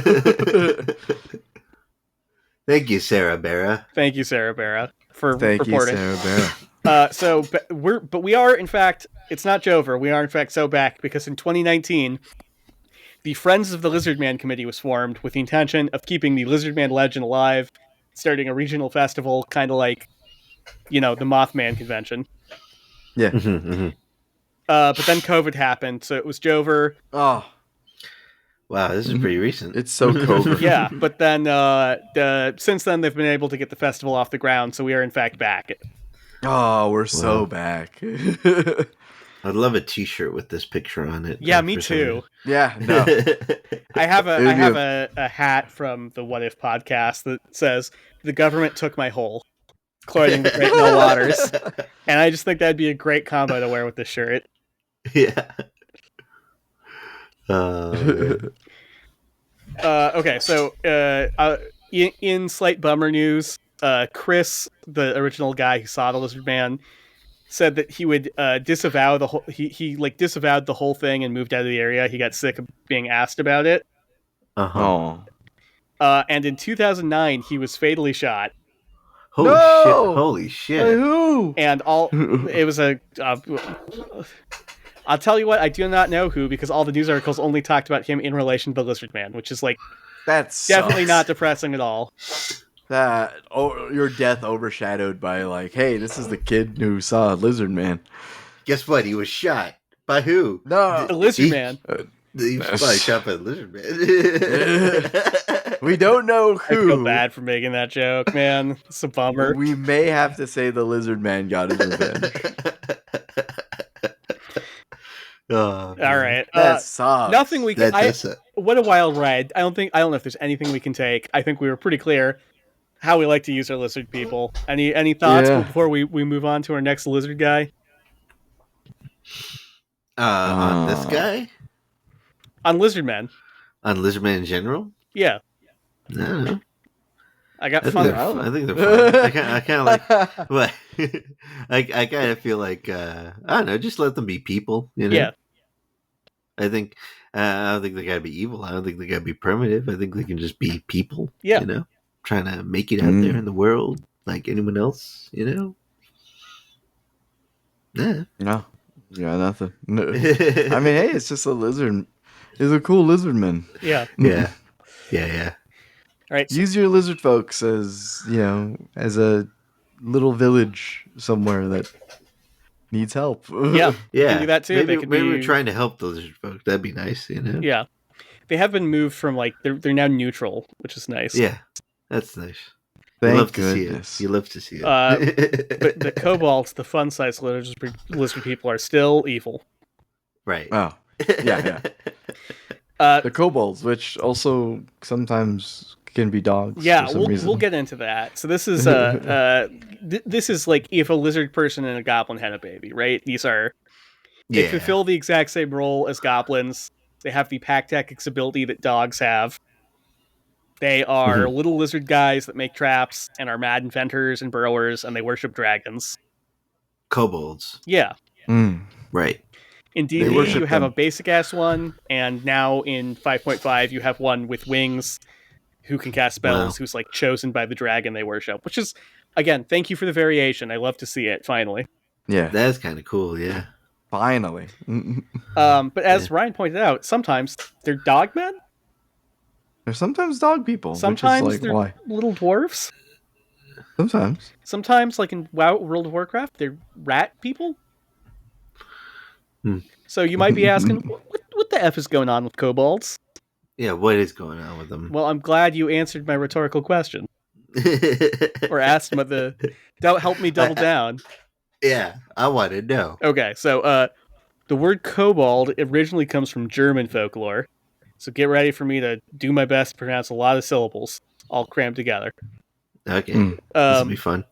Speaker 1: Thank you, Sarah Barra.
Speaker 3: Thank you, Sarah Barra, for
Speaker 2: Thank
Speaker 3: reporting.
Speaker 2: you, Sarah Barra.
Speaker 3: But we are in fact. It's not Jover. We are in fact so back because in 2019. The Friends of the Lizard Man Committee was formed with the intention of keeping the Lizard Man legend alive, starting a regional festival, kind of like, the Mothman convention.
Speaker 2: Yeah.
Speaker 3: But then COVID happened, so it was Jover.
Speaker 2: Oh,
Speaker 1: wow, this is pretty recent.
Speaker 2: it's so COVID.
Speaker 3: Yeah, but then since then they've been able to get the festival off the ground, so we are in fact back.
Speaker 2: Oh, we're so
Speaker 1: Wow.
Speaker 2: back.
Speaker 1: I'd love a T-shirt with this picture on it.
Speaker 3: Yeah,
Speaker 1: for
Speaker 3: me
Speaker 1: some
Speaker 3: too.
Speaker 2: Yeah, no.
Speaker 3: I have
Speaker 2: It would be
Speaker 3: a hat from the What If podcast that says "The government took my hole," quoting the great Mel Waters, and I just think that'd be a great combo to wear with this shirt.
Speaker 1: Yeah. Man.
Speaker 3: Okay, so in slight bummer news, Chris, the original guy who saw the Lizard Man, said that he would disavow the whole. He like disavowed the whole thing and moved out of the area. He got sick of being asked about it.
Speaker 1: Uh-huh.
Speaker 2: Oh.
Speaker 3: And in 2009, he was fatally shot.
Speaker 1: Holy
Speaker 2: No!
Speaker 1: shit! Holy shit!
Speaker 2: Who?
Speaker 3: And it was a. I'll tell you what, I do not know who because all the news articles only talked about him in relation to the Lizard Man, which is like
Speaker 2: That's
Speaker 3: definitely not depressing at all.
Speaker 2: that. Oh, your death overshadowed by like, hey, this is the kid who saw Lizard Man.
Speaker 1: Guess what? He was shot by who?
Speaker 2: No,
Speaker 3: The Lizard
Speaker 1: He-
Speaker 3: Man.
Speaker 1: He was probably shot by the lizard man.
Speaker 2: we don't know
Speaker 3: I
Speaker 2: who.
Speaker 3: feel bad for making that joke, man. It's a bummer.
Speaker 2: We may have to say the Lizard Man got his revenge.
Speaker 1: Oh, man.
Speaker 3: All right.
Speaker 2: That sucks.
Speaker 3: Nothing we can.
Speaker 1: That's it.
Speaker 3: What a wild ride. I don't know if there's anything we can take. I think we were pretty clear how we like to use our lizard people. Any thoughts
Speaker 2: Yeah.
Speaker 3: before we move on to our next lizard guy?
Speaker 1: On this guy?
Speaker 3: On lizard men.
Speaker 1: On lizard man in general?
Speaker 3: Yeah.
Speaker 1: I don't know.
Speaker 3: I got
Speaker 1: I think
Speaker 3: fun.
Speaker 1: they're, I think they're fun. I kind of like what I kind of feel like I don't know, just let them be people, you know.
Speaker 3: Yeah.
Speaker 1: I think I don't think they gotta be evil. I don't think they gotta be primitive. I think they can just be people.
Speaker 3: Yeah.
Speaker 1: You know, trying to make it out there in the world like anyone else. You know. Yeah.
Speaker 2: No, yeah, nothing. No. I mean, hey, it's just a lizard. It's a cool lizard man.
Speaker 3: Yeah.
Speaker 1: Yeah. Yeah.
Speaker 3: All right. So,
Speaker 2: Use your lizard folks as as a little village somewhere that needs help.
Speaker 3: yeah.
Speaker 1: Yeah.
Speaker 3: Can do that too.
Speaker 1: Maybe,
Speaker 3: They could
Speaker 1: maybe
Speaker 3: be-
Speaker 1: we're trying to help the lizard folk. That'd be nice. You know.
Speaker 3: Yeah. They have been moved from like they're now neutral, which is nice.
Speaker 1: Yeah. That's nice.
Speaker 2: Thank
Speaker 1: you love
Speaker 2: goodness.
Speaker 1: to see it. You love to see it.
Speaker 3: But the kobolds, the fun-sized lizard people, are still evil.
Speaker 1: right.
Speaker 2: Oh, yeah. The kobolds, which also sometimes can be dogs.
Speaker 3: Yeah,
Speaker 2: for some reason.
Speaker 3: we'll get into that. So this is this is like if a lizard person and a goblin had a baby, right? These are they
Speaker 1: Yeah.
Speaker 3: fulfill the exact same role as goblins. They have the pack tactics ability that dogs have. They are little lizard guys that make traps and are mad inventors and burrowers, and they worship dragons.
Speaker 1: Kobolds.
Speaker 3: Yeah.
Speaker 2: Mm.
Speaker 1: Right.
Speaker 3: In
Speaker 1: They
Speaker 3: D&D,
Speaker 2: worship
Speaker 3: you have
Speaker 2: them.
Speaker 3: a basic ass one, and now in 5.5, you have one with wings who can cast spells,
Speaker 1: Wow.
Speaker 3: who's like chosen by the dragon they worship. Which is, again, thank you for the variation. I love to see it finally.
Speaker 2: Yeah,
Speaker 1: That's kind of cool. Yeah.
Speaker 2: finally.
Speaker 3: But as Ryan pointed out, sometimes they're dogmen.
Speaker 2: They're sometimes dog people.
Speaker 3: Sometimes
Speaker 2: which is
Speaker 3: they're
Speaker 2: like, why?
Speaker 3: little dwarfs.
Speaker 2: Sometimes.
Speaker 3: Sometimes, like in World of Warcraft, they're rat people.
Speaker 1: Hmm.
Speaker 3: So you might be asking, what the F is going on with kobolds?
Speaker 1: Yeah. What is going on with them?
Speaker 3: Well, I'm glad you answered my rhetorical question. Or asked him don't help me double down.
Speaker 1: Yeah. I want to know.
Speaker 3: Okay, so the word kobold originally comes from German folklore. So get ready for me to do my best to pronounce a lot of syllables all crammed together.
Speaker 1: Okay,
Speaker 2: Mm.
Speaker 1: this will be fun.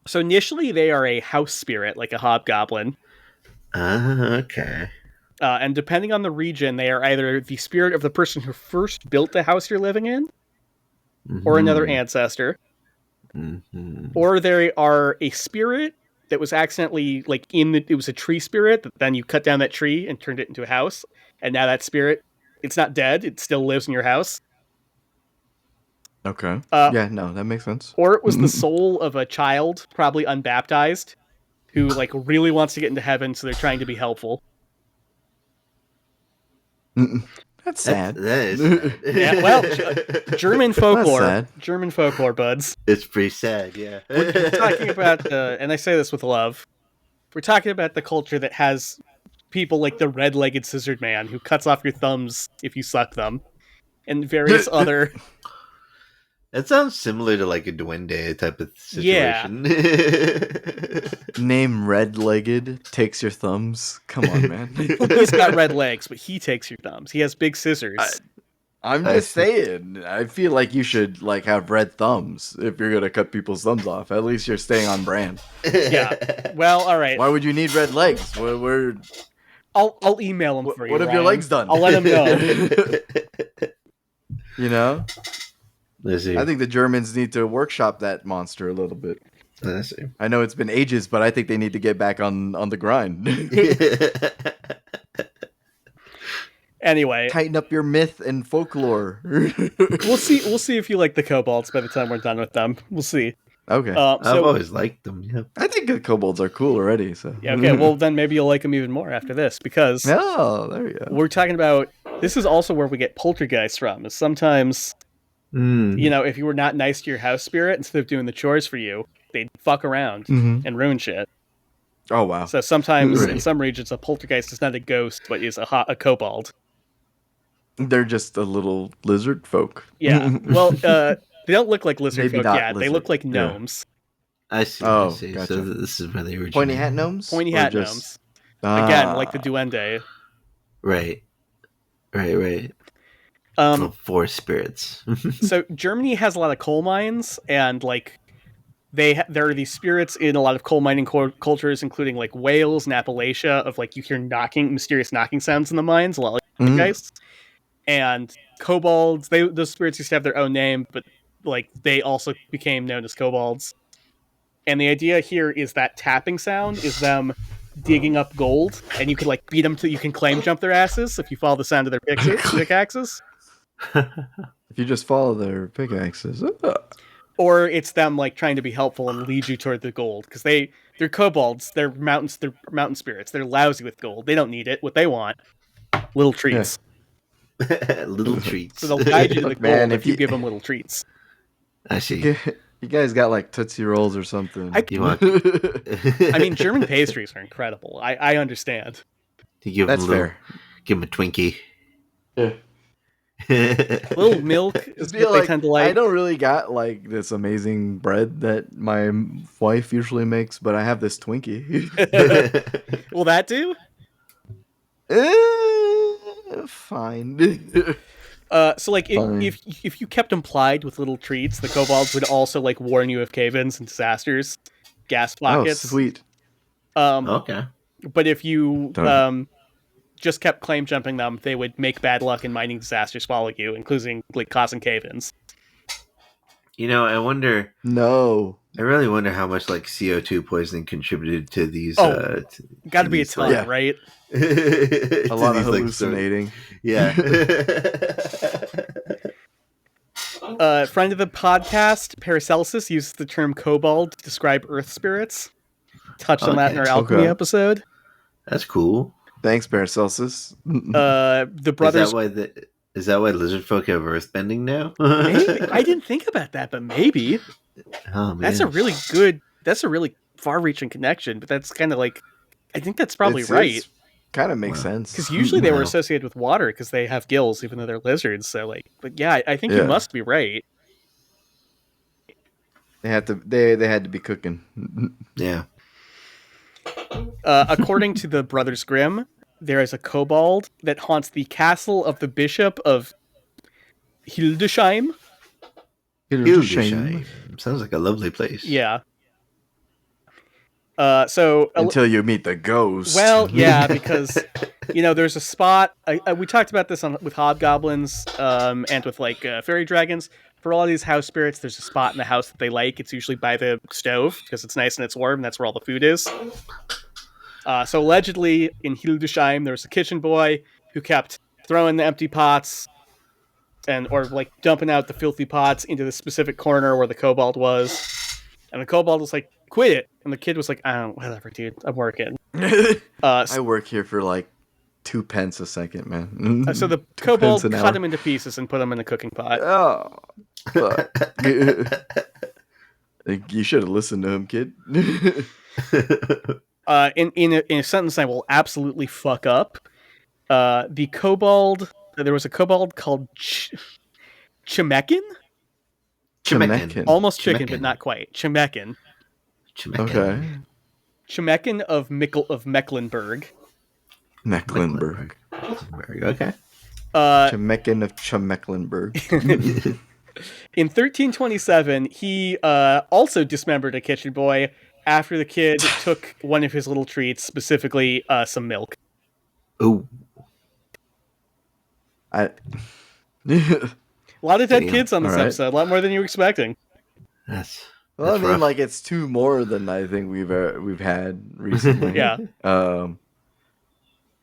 Speaker 3: So initially, they are a house spirit, like a hobgoblin.
Speaker 1: Okay.
Speaker 3: And depending on the region, they are either the spirit of the person who first built the house you're living in, or another ancestor, or they are a spirit that was accidentally like it was a tree spirit that then you cut down that tree and turned it into a house, and now that spirit, it's not dead, it still lives in your house.
Speaker 2: Okay.
Speaker 3: Uh,
Speaker 2: Yeah, no, that makes sense.
Speaker 3: or it was the soul of a child, probably unbaptized, who like really wants to get into heaven, so they're trying to be helpful.
Speaker 2: That's sad.
Speaker 1: That is sad.
Speaker 3: Yeah, well, German
Speaker 2: That's
Speaker 3: folklore,
Speaker 2: sad.
Speaker 3: buds.
Speaker 1: It's pretty sad, yeah.
Speaker 3: We're talking about, and I say this with love, we're talking about the culture that has people like the red-legged scissored man who cuts off your thumbs if you suck them, and various other.
Speaker 1: That sounds similar to like a duende type of
Speaker 3: Yeah.
Speaker 1: situation.
Speaker 2: Name red-legged takes your thumbs. Come on, man.
Speaker 3: He's got red legs, but he takes your thumbs. He has big scissors.
Speaker 2: I'm just saying. I feel like you should like have red thumbs if you're gonna cut people's thumbs off. At least you're staying on brand.
Speaker 3: Yeah. Well, all right.
Speaker 2: Why would you need red legs?
Speaker 3: I'll email him for you.
Speaker 2: What have your
Speaker 3: Ryan.
Speaker 2: legs done?
Speaker 3: I'll let him know.
Speaker 2: You know?
Speaker 1: Let's see.
Speaker 2: I think the Germans need to workshop that monster a little bit.
Speaker 1: Let's see.
Speaker 2: I know it's been ages, but I think they need to get back on the grind.
Speaker 3: Anyway,
Speaker 2: Tighten up your myth and folklore.
Speaker 3: we'll see if you like the kobolds by the time we're done with them. We'll see.
Speaker 2: Okay.
Speaker 1: I've always liked them. Yeah.
Speaker 2: I think the kobolds are cool already. So.
Speaker 3: Yeah, okay, well then maybe you'll like them even more after this, because
Speaker 2: Oh, there we go.
Speaker 3: we're talking about, this is also where we get poltergeists from. Is sometimes, you know, if you were not nice to your house spirit, instead of doing the chores for you, they'd fuck around and ruin shit.
Speaker 2: Oh wow.
Speaker 3: So sometimes
Speaker 1: Right.
Speaker 3: in some regions a poltergeist is not a ghost, but is a kobold.
Speaker 2: They're just a little lizard folk.
Speaker 3: Yeah. Well, they don't look like lizard
Speaker 2: Maybe
Speaker 3: folk
Speaker 2: not
Speaker 3: yet. They look
Speaker 2: lizard.
Speaker 3: like gnomes.
Speaker 1: I see.
Speaker 2: Oh,
Speaker 1: I see.
Speaker 2: gotcha.
Speaker 1: So this is where they originated.
Speaker 2: Pointy hat gnomes?
Speaker 3: Pointy
Speaker 2: Or
Speaker 3: hat
Speaker 2: just-
Speaker 3: gnomes. Again,
Speaker 2: Ah.
Speaker 3: like the duende.
Speaker 1: Right. Right.
Speaker 3: Um,
Speaker 1: Well, forest spirits.
Speaker 3: so Germany has a lot of coal mines, and like there are these spirits in a lot of coal mining cultures, including like Wales and Appalachia. Of like you hear mysterious knocking sounds in the mines, a lot like poltergeists. And kobolds, those spirits used to have their own name, but like they also became known as kobolds. And the idea here is that tapping sound is them digging up gold, and you can like beat them till you can claim jump their asses if you follow the sound of their pickaxes.
Speaker 2: If you just follow their pickaxes.
Speaker 3: Or it's them like trying to be helpful and lead you toward the gold, because they're kobolds, they're mountain spirits. They're lousy with gold. They don't need it. What they want, little treats.
Speaker 1: Little treats.
Speaker 3: So they'll guide you to the gold
Speaker 2: Man,
Speaker 3: if
Speaker 2: if
Speaker 3: you
Speaker 2: you-
Speaker 3: give them little treats.
Speaker 1: I see.
Speaker 2: You guys got like Tootsie Rolls or something.
Speaker 1: You want?
Speaker 3: I mean, German pastries are incredible. I understand.
Speaker 1: You give
Speaker 2: That's
Speaker 1: them a little,
Speaker 2: fair.
Speaker 1: give them a Twinkie.
Speaker 2: Yeah.
Speaker 3: Little milk is what they tend to like.
Speaker 2: I don't really got like this amazing bread that my wife usually makes, but I have this Twinkie.
Speaker 3: Will that do?
Speaker 2: Fine.
Speaker 3: So like
Speaker 2: Fine.
Speaker 3: if you kept them plied with little treats, the kobolds would also like warn you of cave-ins and disasters, gas
Speaker 2: Oh,
Speaker 3: pockets.
Speaker 2: sweet.
Speaker 1: Okay.
Speaker 3: But if you
Speaker 2: Done.
Speaker 3: just kept claim jumping them, they would make bad luck and mining disasters follow you, including like causing cave-ins.
Speaker 1: You know, I wonder.
Speaker 2: No.
Speaker 1: I really wonder how much like CO2 poisoning contributed to these.
Speaker 3: Oh, Got to be a
Speaker 1: these,
Speaker 3: ton,
Speaker 2: Yeah.
Speaker 3: right?
Speaker 2: A lot of hallucinating.
Speaker 1: Yeah.
Speaker 3: Friend of the podcast, Paracelsus, uses the term kobold to describe earth spirits. Touched on that in our
Speaker 1: Okay.
Speaker 3: alchemy
Speaker 2: Okay.
Speaker 3: episode.
Speaker 1: That's cool.
Speaker 2: Thanks, Paracelsus.
Speaker 3: The brothers.
Speaker 1: Is that why lizard folk have earthbending now?
Speaker 3: Maybe. I didn't think about that, but maybe.
Speaker 1: Oh, man.
Speaker 3: That's a really far-reaching connection, but that's kind of like, I think that's probably
Speaker 2: It's
Speaker 3: right.
Speaker 2: Kind of makes
Speaker 1: Wow.
Speaker 2: sense.
Speaker 3: Because usually they were
Speaker 1: Wow.
Speaker 3: associated with water because they have gills, even though they're lizards. So like, but yeah, I think you
Speaker 2: Yeah.
Speaker 3: must be right.
Speaker 2: They had to. They had to be cooking.
Speaker 1: Yeah.
Speaker 3: According to the Brothers Grimm, there is a kobold that haunts the castle of the Bishop of Hildesheim.
Speaker 2: Hildesheim.
Speaker 1: Hildesheim. Sounds like a lovely place.
Speaker 3: Yeah. So
Speaker 2: Until you meet the ghost.
Speaker 3: well, yeah, because there's a spot. We talked about this with hobgoblins, and with like fairy dragons. For all of these house spirits, there's a spot in the house that they like. It's usually by the stove because it's nice and it's warm. And that's where all the food is. So allegedly in Hildesheim, there was a kitchen boy who kept throwing the empty pots or like dumping out the filthy pots into the specific corner where the kobold was. And the kobold was like, "Quit it!" And the kid was like, "Oh, whatever, dude. I'm working."
Speaker 2: I work here for like 2 pence a second, man.
Speaker 3: So the
Speaker 2: 2
Speaker 3: kobold
Speaker 2: pence an
Speaker 3: cut
Speaker 2: hour.
Speaker 3: him into pieces and put him in a cooking pot.
Speaker 2: Oh, fuck. You should have listened to him, kid.
Speaker 3: In a sentence I will absolutely fuck up. The kobold. There was a kobold called Chimekin?
Speaker 1: Chimekin.
Speaker 3: Almost chicken,
Speaker 1: Chimekin.
Speaker 3: but not quite. Chimekin.
Speaker 1: Chimekin.
Speaker 2: Okay.
Speaker 3: Chimekin of Mecklenburg.
Speaker 2: Mecklenburg.
Speaker 1: Okay.
Speaker 2: Chimekin of Mecklenburg.
Speaker 3: In 1327, he also dismembered a kitchen boy after the kid took one of his little treats, specifically some milk.
Speaker 1: Oh.
Speaker 2: I.
Speaker 3: A lot of dead
Speaker 1: Damn.
Speaker 3: kids on this
Speaker 2: All right.
Speaker 3: episode, a lot more than you were expecting.
Speaker 1: That's.
Speaker 2: Well, I
Speaker 1: that's
Speaker 2: mean,
Speaker 1: rough.
Speaker 2: like it's 2 more than I think we've had recently.
Speaker 3: Yeah.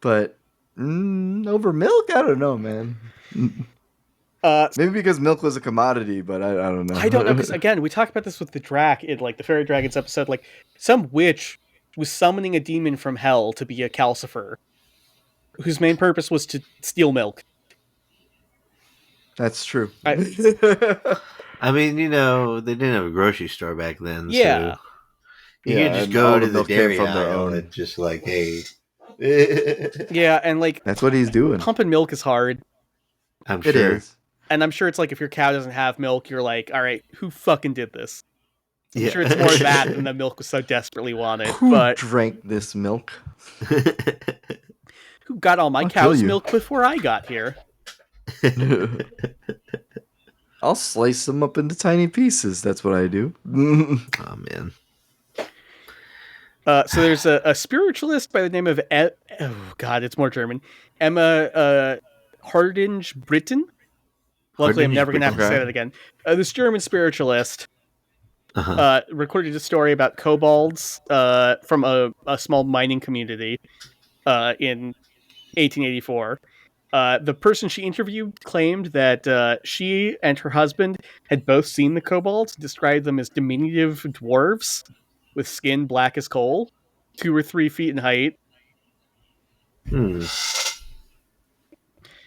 Speaker 2: But over milk, I don't know, man. Maybe because milk was a commodity, but I don't know.
Speaker 3: I don't know, because again, we talked about this with the Drac in like the Fairy Dragons episode. Like some witch was summoning a demon from hell to be a calcifer, whose main purpose was to steal milk.
Speaker 2: That's true.
Speaker 1: I mean, they didn't have a grocery store back then.
Speaker 3: Yeah.
Speaker 1: So you
Speaker 2: Yeah,
Speaker 1: could just
Speaker 2: and
Speaker 1: go
Speaker 2: all
Speaker 1: to
Speaker 2: the
Speaker 1: the
Speaker 2: milk came
Speaker 1: dairy
Speaker 2: from their
Speaker 1: aisle
Speaker 2: own.
Speaker 1: and just like, hey.
Speaker 3: Yeah, and like
Speaker 2: That's what he's doing.
Speaker 3: pumping milk is hard.
Speaker 1: I'm
Speaker 2: It
Speaker 1: sure.
Speaker 2: is.
Speaker 3: And I'm sure it's like if your cow doesn't have milk, you're like, all right, who fucking did this? I'm
Speaker 1: Yeah.
Speaker 3: sure it's more that than the milk was so desperately wanted.
Speaker 2: Who
Speaker 3: But
Speaker 2: drank this milk?
Speaker 3: who got all my
Speaker 2: I'll kill
Speaker 3: cow's
Speaker 2: you.
Speaker 3: milk before I got here?
Speaker 2: I'll slice them up into tiny pieces. That's what I do.
Speaker 1: Oh man.
Speaker 3: So there's a spiritualist by the name of oh god, it's more German. Emma Hardinge Britten. Luckily, I'm never going to have to say that again. This German spiritualist recorded a story about kobolds from a small mining community in 1884. The person she interviewed claimed that she and her husband had both seen the kobolds, described them as diminutive dwarves with skin black as coal, 2 or 3 feet in height.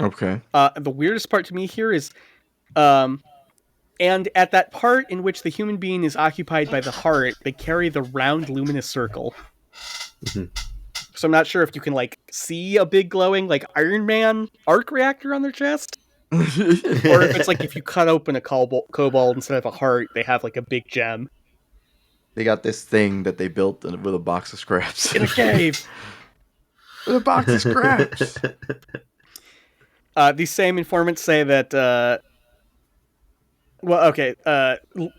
Speaker 2: Okay.
Speaker 3: The weirdest part to me here is, and at that part in which the human being is occupied by the heart, they carry the round luminous circle. So I'm not sure if you can like see a big glowing like Iron Man arc reactor on their chest, or if it's like if you cut open a kobold instead of a heart, they have like a big gem
Speaker 2: They got this thing that they built with a box of scraps.
Speaker 3: in a cave.
Speaker 2: With a box of scraps.
Speaker 3: These same informants say that.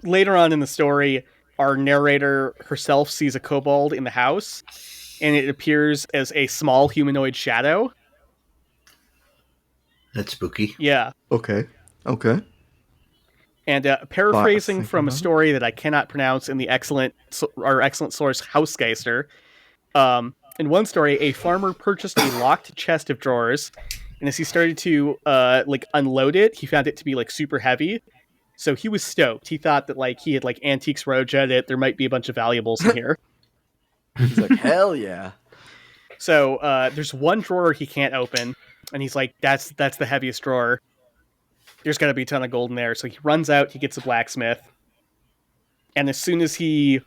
Speaker 3: Later on in the story, our narrator herself sees a kobold in the house, and it appears as a small humanoid shadow.
Speaker 1: That's spooky.
Speaker 3: Yeah.
Speaker 2: Okay.
Speaker 3: And paraphrasing
Speaker 2: Think
Speaker 3: from a
Speaker 2: about it.
Speaker 3: story that I cannot pronounce in the excellent source Hausgeister. In one story, a farmer purchased a locked chest of drawers, and as he started to unload it, he found it to be like super heavy. So he was stoked. He thought that like he had like Antiques Roadshed it. There might be a bunch of valuables in here.
Speaker 2: He's like, hell yeah.
Speaker 3: So there's one drawer he can't open, and he's like, "That's the heaviest drawer. There's got to be a ton of gold in there." So he runs out. He gets a blacksmith, and as soon as the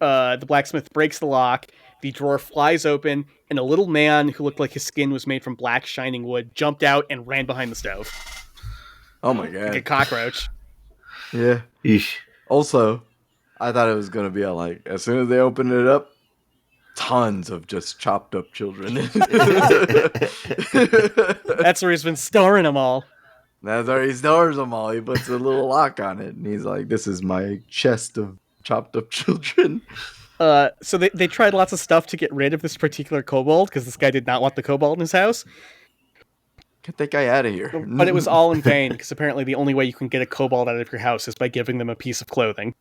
Speaker 3: blacksmith breaks the lock, the drawer flies open, and a little man who looked like his skin was made from black shining wood jumped out and ran behind the stove
Speaker 2: Oh my
Speaker 3: like a
Speaker 2: god.
Speaker 3: cockroach.
Speaker 2: Yeah.
Speaker 1: Eesh.
Speaker 2: Also, I thought it was gonna be like as soon as they opened it up, tons of just chopped up children.
Speaker 3: That's where he's been storing them all.
Speaker 2: That's where he stores them all. He puts a little lock on it, and he's like, "This is my chest of chopped up children."
Speaker 3: So they tried lots of stuff to get rid of this particular kobold because this guy did not want the kobold in his house.
Speaker 2: Get that guy out of here.
Speaker 3: But it was all in vain because apparently the only way you can get a kobold out of your house is by giving them a piece of clothing.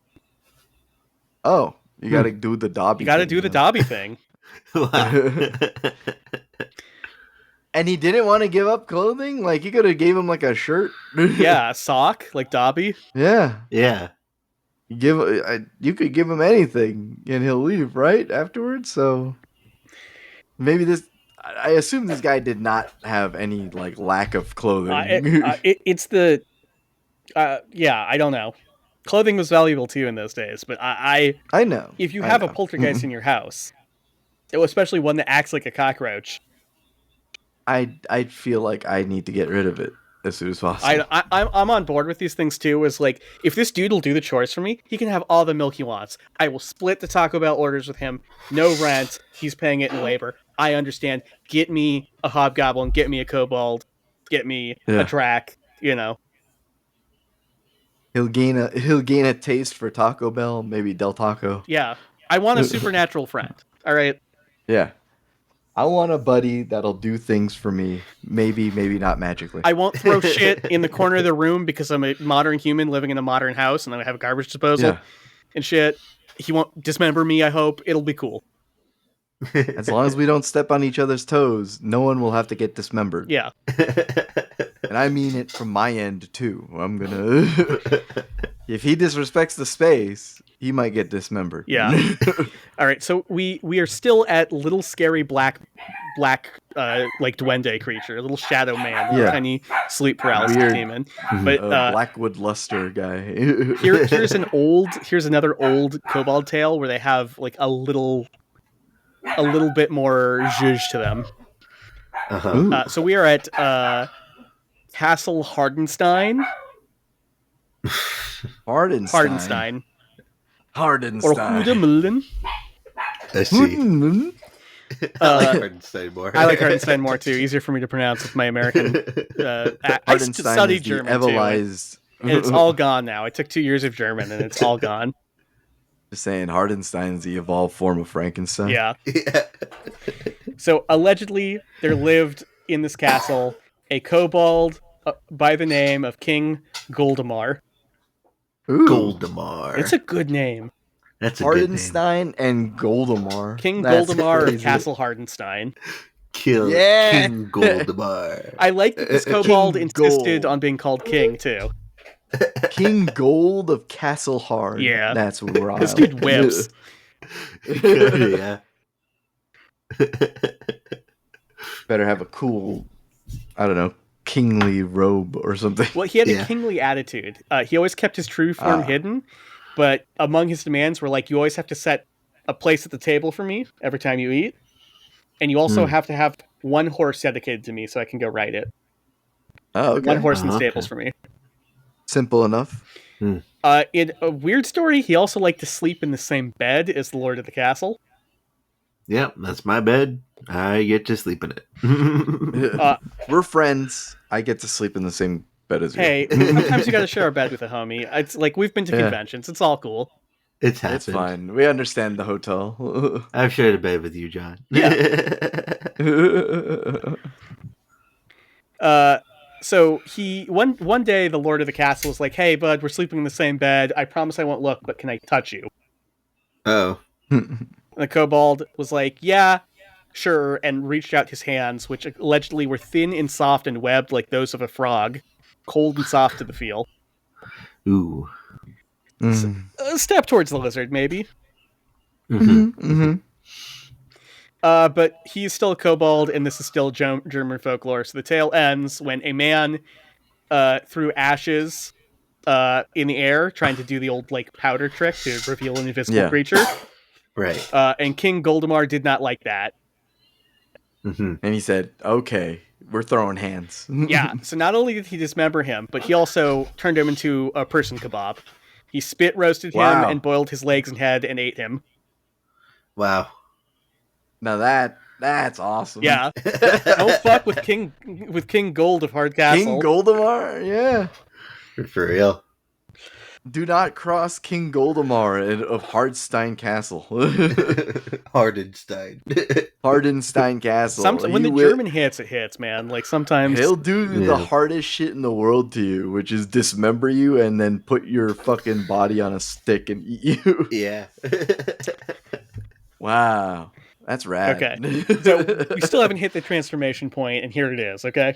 Speaker 2: Oh, you got to do the Dobby.
Speaker 3: You got to
Speaker 2: thing,
Speaker 3: do the Dobby thing.
Speaker 1: Wow.
Speaker 2: And he didn't want to give up clothing. Like he could have gave him like a shirt.
Speaker 3: Yeah, a sock like Dobby.
Speaker 2: Yeah.
Speaker 1: Yeah.
Speaker 2: You could give him anything and he'll leave right afterwards. So maybe this. I assume this guy did not have any like lack of clothing.
Speaker 3: It's the. Yeah, I don't know. Clothing was valuable too in those days, but
Speaker 2: I know.
Speaker 3: If you
Speaker 2: I
Speaker 3: have
Speaker 2: know.
Speaker 3: a poltergeist in your house, especially one that acts like a cockroach,
Speaker 2: I feel like I need to get rid of it as soon as possible.
Speaker 3: I'm on board with these things too. Is like, if this dude will do the chores for me, he can have all the milk he wants. I will split the Taco Bell orders with him. No rent. He's paying it in labor. I understand. Get me a hobgoblin. Get me a kobold. Get me a drac. You know.
Speaker 2: He'll gain a taste for Taco Bell, maybe Del Taco.
Speaker 3: Yeah, I want a supernatural friend. All right.
Speaker 2: Yeah. I want a buddy that'll do things for me. Maybe not magically.
Speaker 3: I won't throw shit in the corner of the room because I'm a modern human living in a modern house and I have a garbage disposal and shit. He won't dismember me, I hope. It'll be cool.
Speaker 2: As long as we don't step on each other's toes, no one will have to get dismembered.
Speaker 3: Yeah.
Speaker 2: And I mean it from my end, too. I'm gonna... If he disrespects the space, he might get dismembered.
Speaker 3: Yeah. All right, so we are still at little scary black like duende creature, a little shadow man, a tiny sleep paralysis demon. But
Speaker 2: Blackwood Luster guy.
Speaker 3: here's another old kobold tale where they have like a little bit more zhuzh to them. So we are at Castle Hardenstein.
Speaker 2: Hardenstein.
Speaker 3: Or Hudemullen.
Speaker 1: I see. I like Hardenstein more.
Speaker 3: I like Hardenstein more too. Easier for me to pronounce with my American. I studied German too, and it's all gone now. I took 2 years of German, and it's all gone.
Speaker 2: Just saying, Hardenstein's the evolved form of Frankenstein.
Speaker 3: Yeah. So allegedly, there lived in this castle a kobold by the name of King Goldemar.
Speaker 2: Ooh.
Speaker 1: Goldemar.
Speaker 3: It's a good name.
Speaker 1: That's a
Speaker 2: Hardenstein and Goldemar.
Speaker 3: King Goldemar of Castle Hardenstein.
Speaker 1: King Goldemar.
Speaker 3: I like that this kobold insisted on being called King too.
Speaker 2: King Gold of Castle Hard.
Speaker 3: Yeah.
Speaker 2: That's wild.
Speaker 3: This dude whips.
Speaker 1: Yeah.
Speaker 2: Better have a cool, I don't know, kingly robe or something.
Speaker 3: Well, he had a kingly attitude. He always kept his true form hidden, but among his demands were like, you always have to set a place at the table for me every time you eat, and you also have to have one horse dedicated to me so I can go ride it.
Speaker 2: Oh, okay.
Speaker 3: One horse in the stables for me.
Speaker 2: Simple enough.
Speaker 3: In a weird story, he also liked to sleep in the same bed as the Lord of the Castle.
Speaker 1: Yep, that's my bed. I get to sleep in it.
Speaker 2: We're friends. I get to sleep in the same bed as you.
Speaker 3: Hey, sometimes you got to share a bed with a homie. It's like we've been to conventions. It's all cool.
Speaker 1: It's happened.
Speaker 2: It's fine. We understand the hotel.
Speaker 1: I've shared a bed with you, John.
Speaker 3: So one day the Lord of the Castle was like, "Hey, bud, we're sleeping in the same bed. I promise I won't look, but can I touch you?"
Speaker 1: Oh.
Speaker 3: And the kobold was like, "Yeah, sure," and reached out his hands, which allegedly were thin and soft and webbed like those of a frog, cold and soft to the feel.
Speaker 1: Ooh.
Speaker 3: A step towards the lizard, maybe. But he's still a kobold, and this is still German folklore. So the tale ends when a man threw ashes in the air, trying to do the old like powder trick to reveal an invisible creature.
Speaker 1: Right.
Speaker 3: And King Goldemar did not like that.
Speaker 2: And he said, "Okay, we're throwing hands."
Speaker 3: Yeah. So not only did he dismember him, but he also turned him into a person kebab. He spit roasted him and boiled his legs and head and ate him.
Speaker 1: Wow.
Speaker 2: Now that That's awesome.
Speaker 3: Yeah. Don't fuck with King Gold of
Speaker 2: King
Speaker 3: Hardcastle.
Speaker 2: Goldemar, yeah.
Speaker 1: For real.
Speaker 2: Do not cross King Goldemar of Hardstein Castle.
Speaker 1: Hardenstein.
Speaker 2: Hardenstein Castle.
Speaker 3: When the German hits, it hits, man. Like sometimes
Speaker 2: He'll do the
Speaker 1: Yeah.
Speaker 2: hardest shit in the world to you, which is dismember you and then put your fucking body on a stick and eat you.
Speaker 1: Yeah.
Speaker 2: Wow. That's rad.
Speaker 3: Okay. So we still haven't hit the transformation point, and here it is, okay?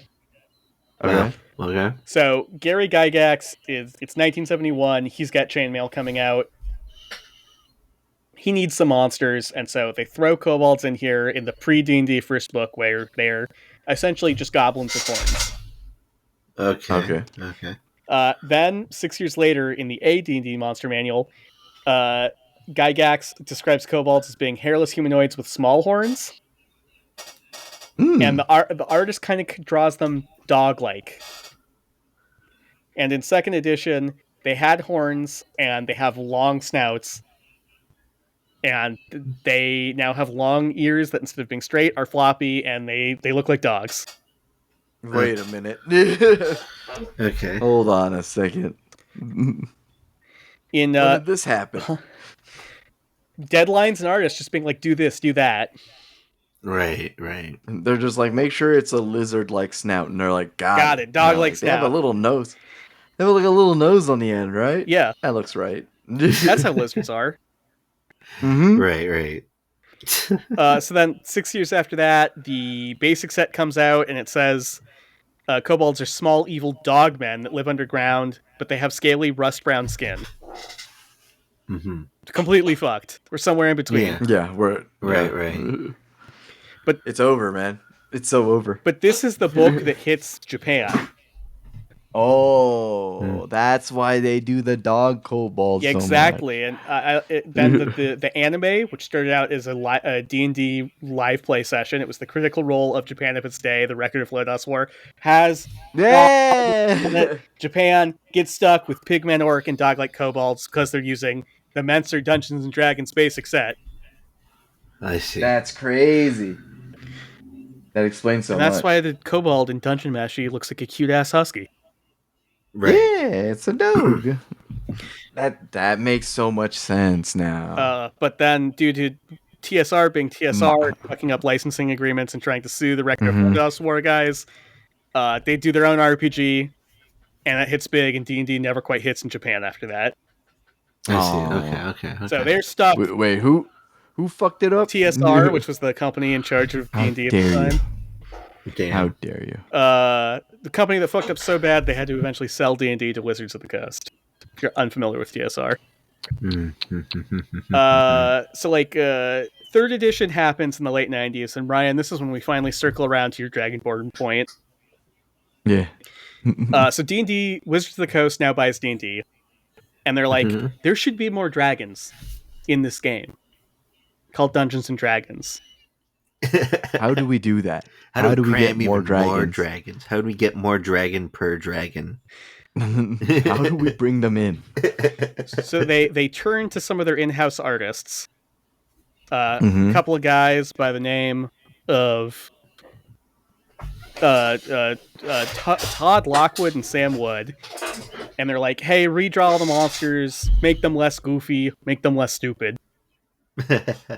Speaker 2: Okay.
Speaker 1: Wow. Okay.
Speaker 3: So Gary Gygax it's 1971, he's got chainmail coming out. He needs some monsters, and so they throw kobolds in here in the pre-D&D first book where they're essentially just goblins with horns.
Speaker 1: Okay. Okay.
Speaker 3: Then 6 years later, in the AD&D monster manual, Gygax describes kobolds as being hairless humanoids with small horns, and the artist kind of draws them dog-like. And in second edition, they had horns and they have long snouts, and they now have long ears that instead of being straight are floppy, and they look like dogs.
Speaker 2: Wait a minute.
Speaker 1: Okay.
Speaker 2: Hold on a second.
Speaker 3: In
Speaker 2: When did this happen?
Speaker 3: deadlines and artists just being like, do this, do that.
Speaker 1: Right. Right.
Speaker 2: They're just like, make sure it's a lizard-like snout, and they're like,
Speaker 3: Got it, dog-like
Speaker 2: They have a
Speaker 3: snout.
Speaker 2: little nose. They have like a little nose on the end, right?
Speaker 3: Yeah,
Speaker 2: That looks right.
Speaker 3: that's how lizards are.
Speaker 2: Mm-hmm.
Speaker 1: Right. Right.
Speaker 3: So then 6 years after that, the basic set comes out, and it says kobolds are small, evil dog men that live underground, but they have scaly, rust-brown skin.
Speaker 1: Mm-hmm.
Speaker 3: Completely fucked. We're somewhere in between.
Speaker 1: Yeah.
Speaker 2: Yeah, we're
Speaker 1: Right,
Speaker 2: yeah.
Speaker 1: right.
Speaker 3: But
Speaker 2: it's over, man. It's so over.
Speaker 3: But this is the book that hits Japan.
Speaker 2: Oh, that's why they do the dog kobold.
Speaker 3: Yeah,
Speaker 2: so
Speaker 3: exactly.
Speaker 2: much.
Speaker 3: And then the anime, which started out as a D&D live play session, it was the Critical Role of Japan of its day, the Record of Lodos War, has
Speaker 2: Yeah.
Speaker 3: Japan gets stuck with pigmen, orc, and dog-like kobolds because they're using the Menser Dungeons and Dragons basic set.
Speaker 1: I see.
Speaker 2: That's crazy. That explains so
Speaker 3: And that's
Speaker 2: much.
Speaker 3: why the kobold in Dungeon Meshi looks like a cute-ass husky.
Speaker 1: Right.
Speaker 2: Yeah, it's a dog. that makes so much sense now.
Speaker 3: But then, due to TSR being TSR, fucking up licensing agreements and trying to sue the Record of Lodos War guys, they do their own RPG, and that hits big, and D&D never quite hits in Japan after that.
Speaker 1: I see. Okay.
Speaker 3: So they're stuck.
Speaker 2: Wait, who fucked it up?
Speaker 3: TSR, which was the company in charge of D&D at the time.
Speaker 1: Damn.
Speaker 2: How dare you?
Speaker 3: The company that fucked up so bad they had to eventually sell D&D to Wizards of the Coast. If you're unfamiliar with TSR. Third edition happens in the late 90s, and Ryan, this is when we finally circle around to your Dragonborn point.
Speaker 2: Yeah.
Speaker 3: So D&D, Wizards of the Coast now buys D&D, and they're like, there should be more dragons in this game, called Dungeons and Dragons.
Speaker 2: How do we do that?
Speaker 1: How do we
Speaker 2: get
Speaker 1: cram
Speaker 2: more
Speaker 1: even
Speaker 2: dragons?
Speaker 1: more dragons? How do we get more dragon per dragon?
Speaker 2: How do we bring them in?
Speaker 3: So they turn to some of their in-house artists. A couple of guys by the name of Todd Lockwood and Sam Wood, and they're like, hey, redraw all the monsters, make them less goofy, make them less stupid,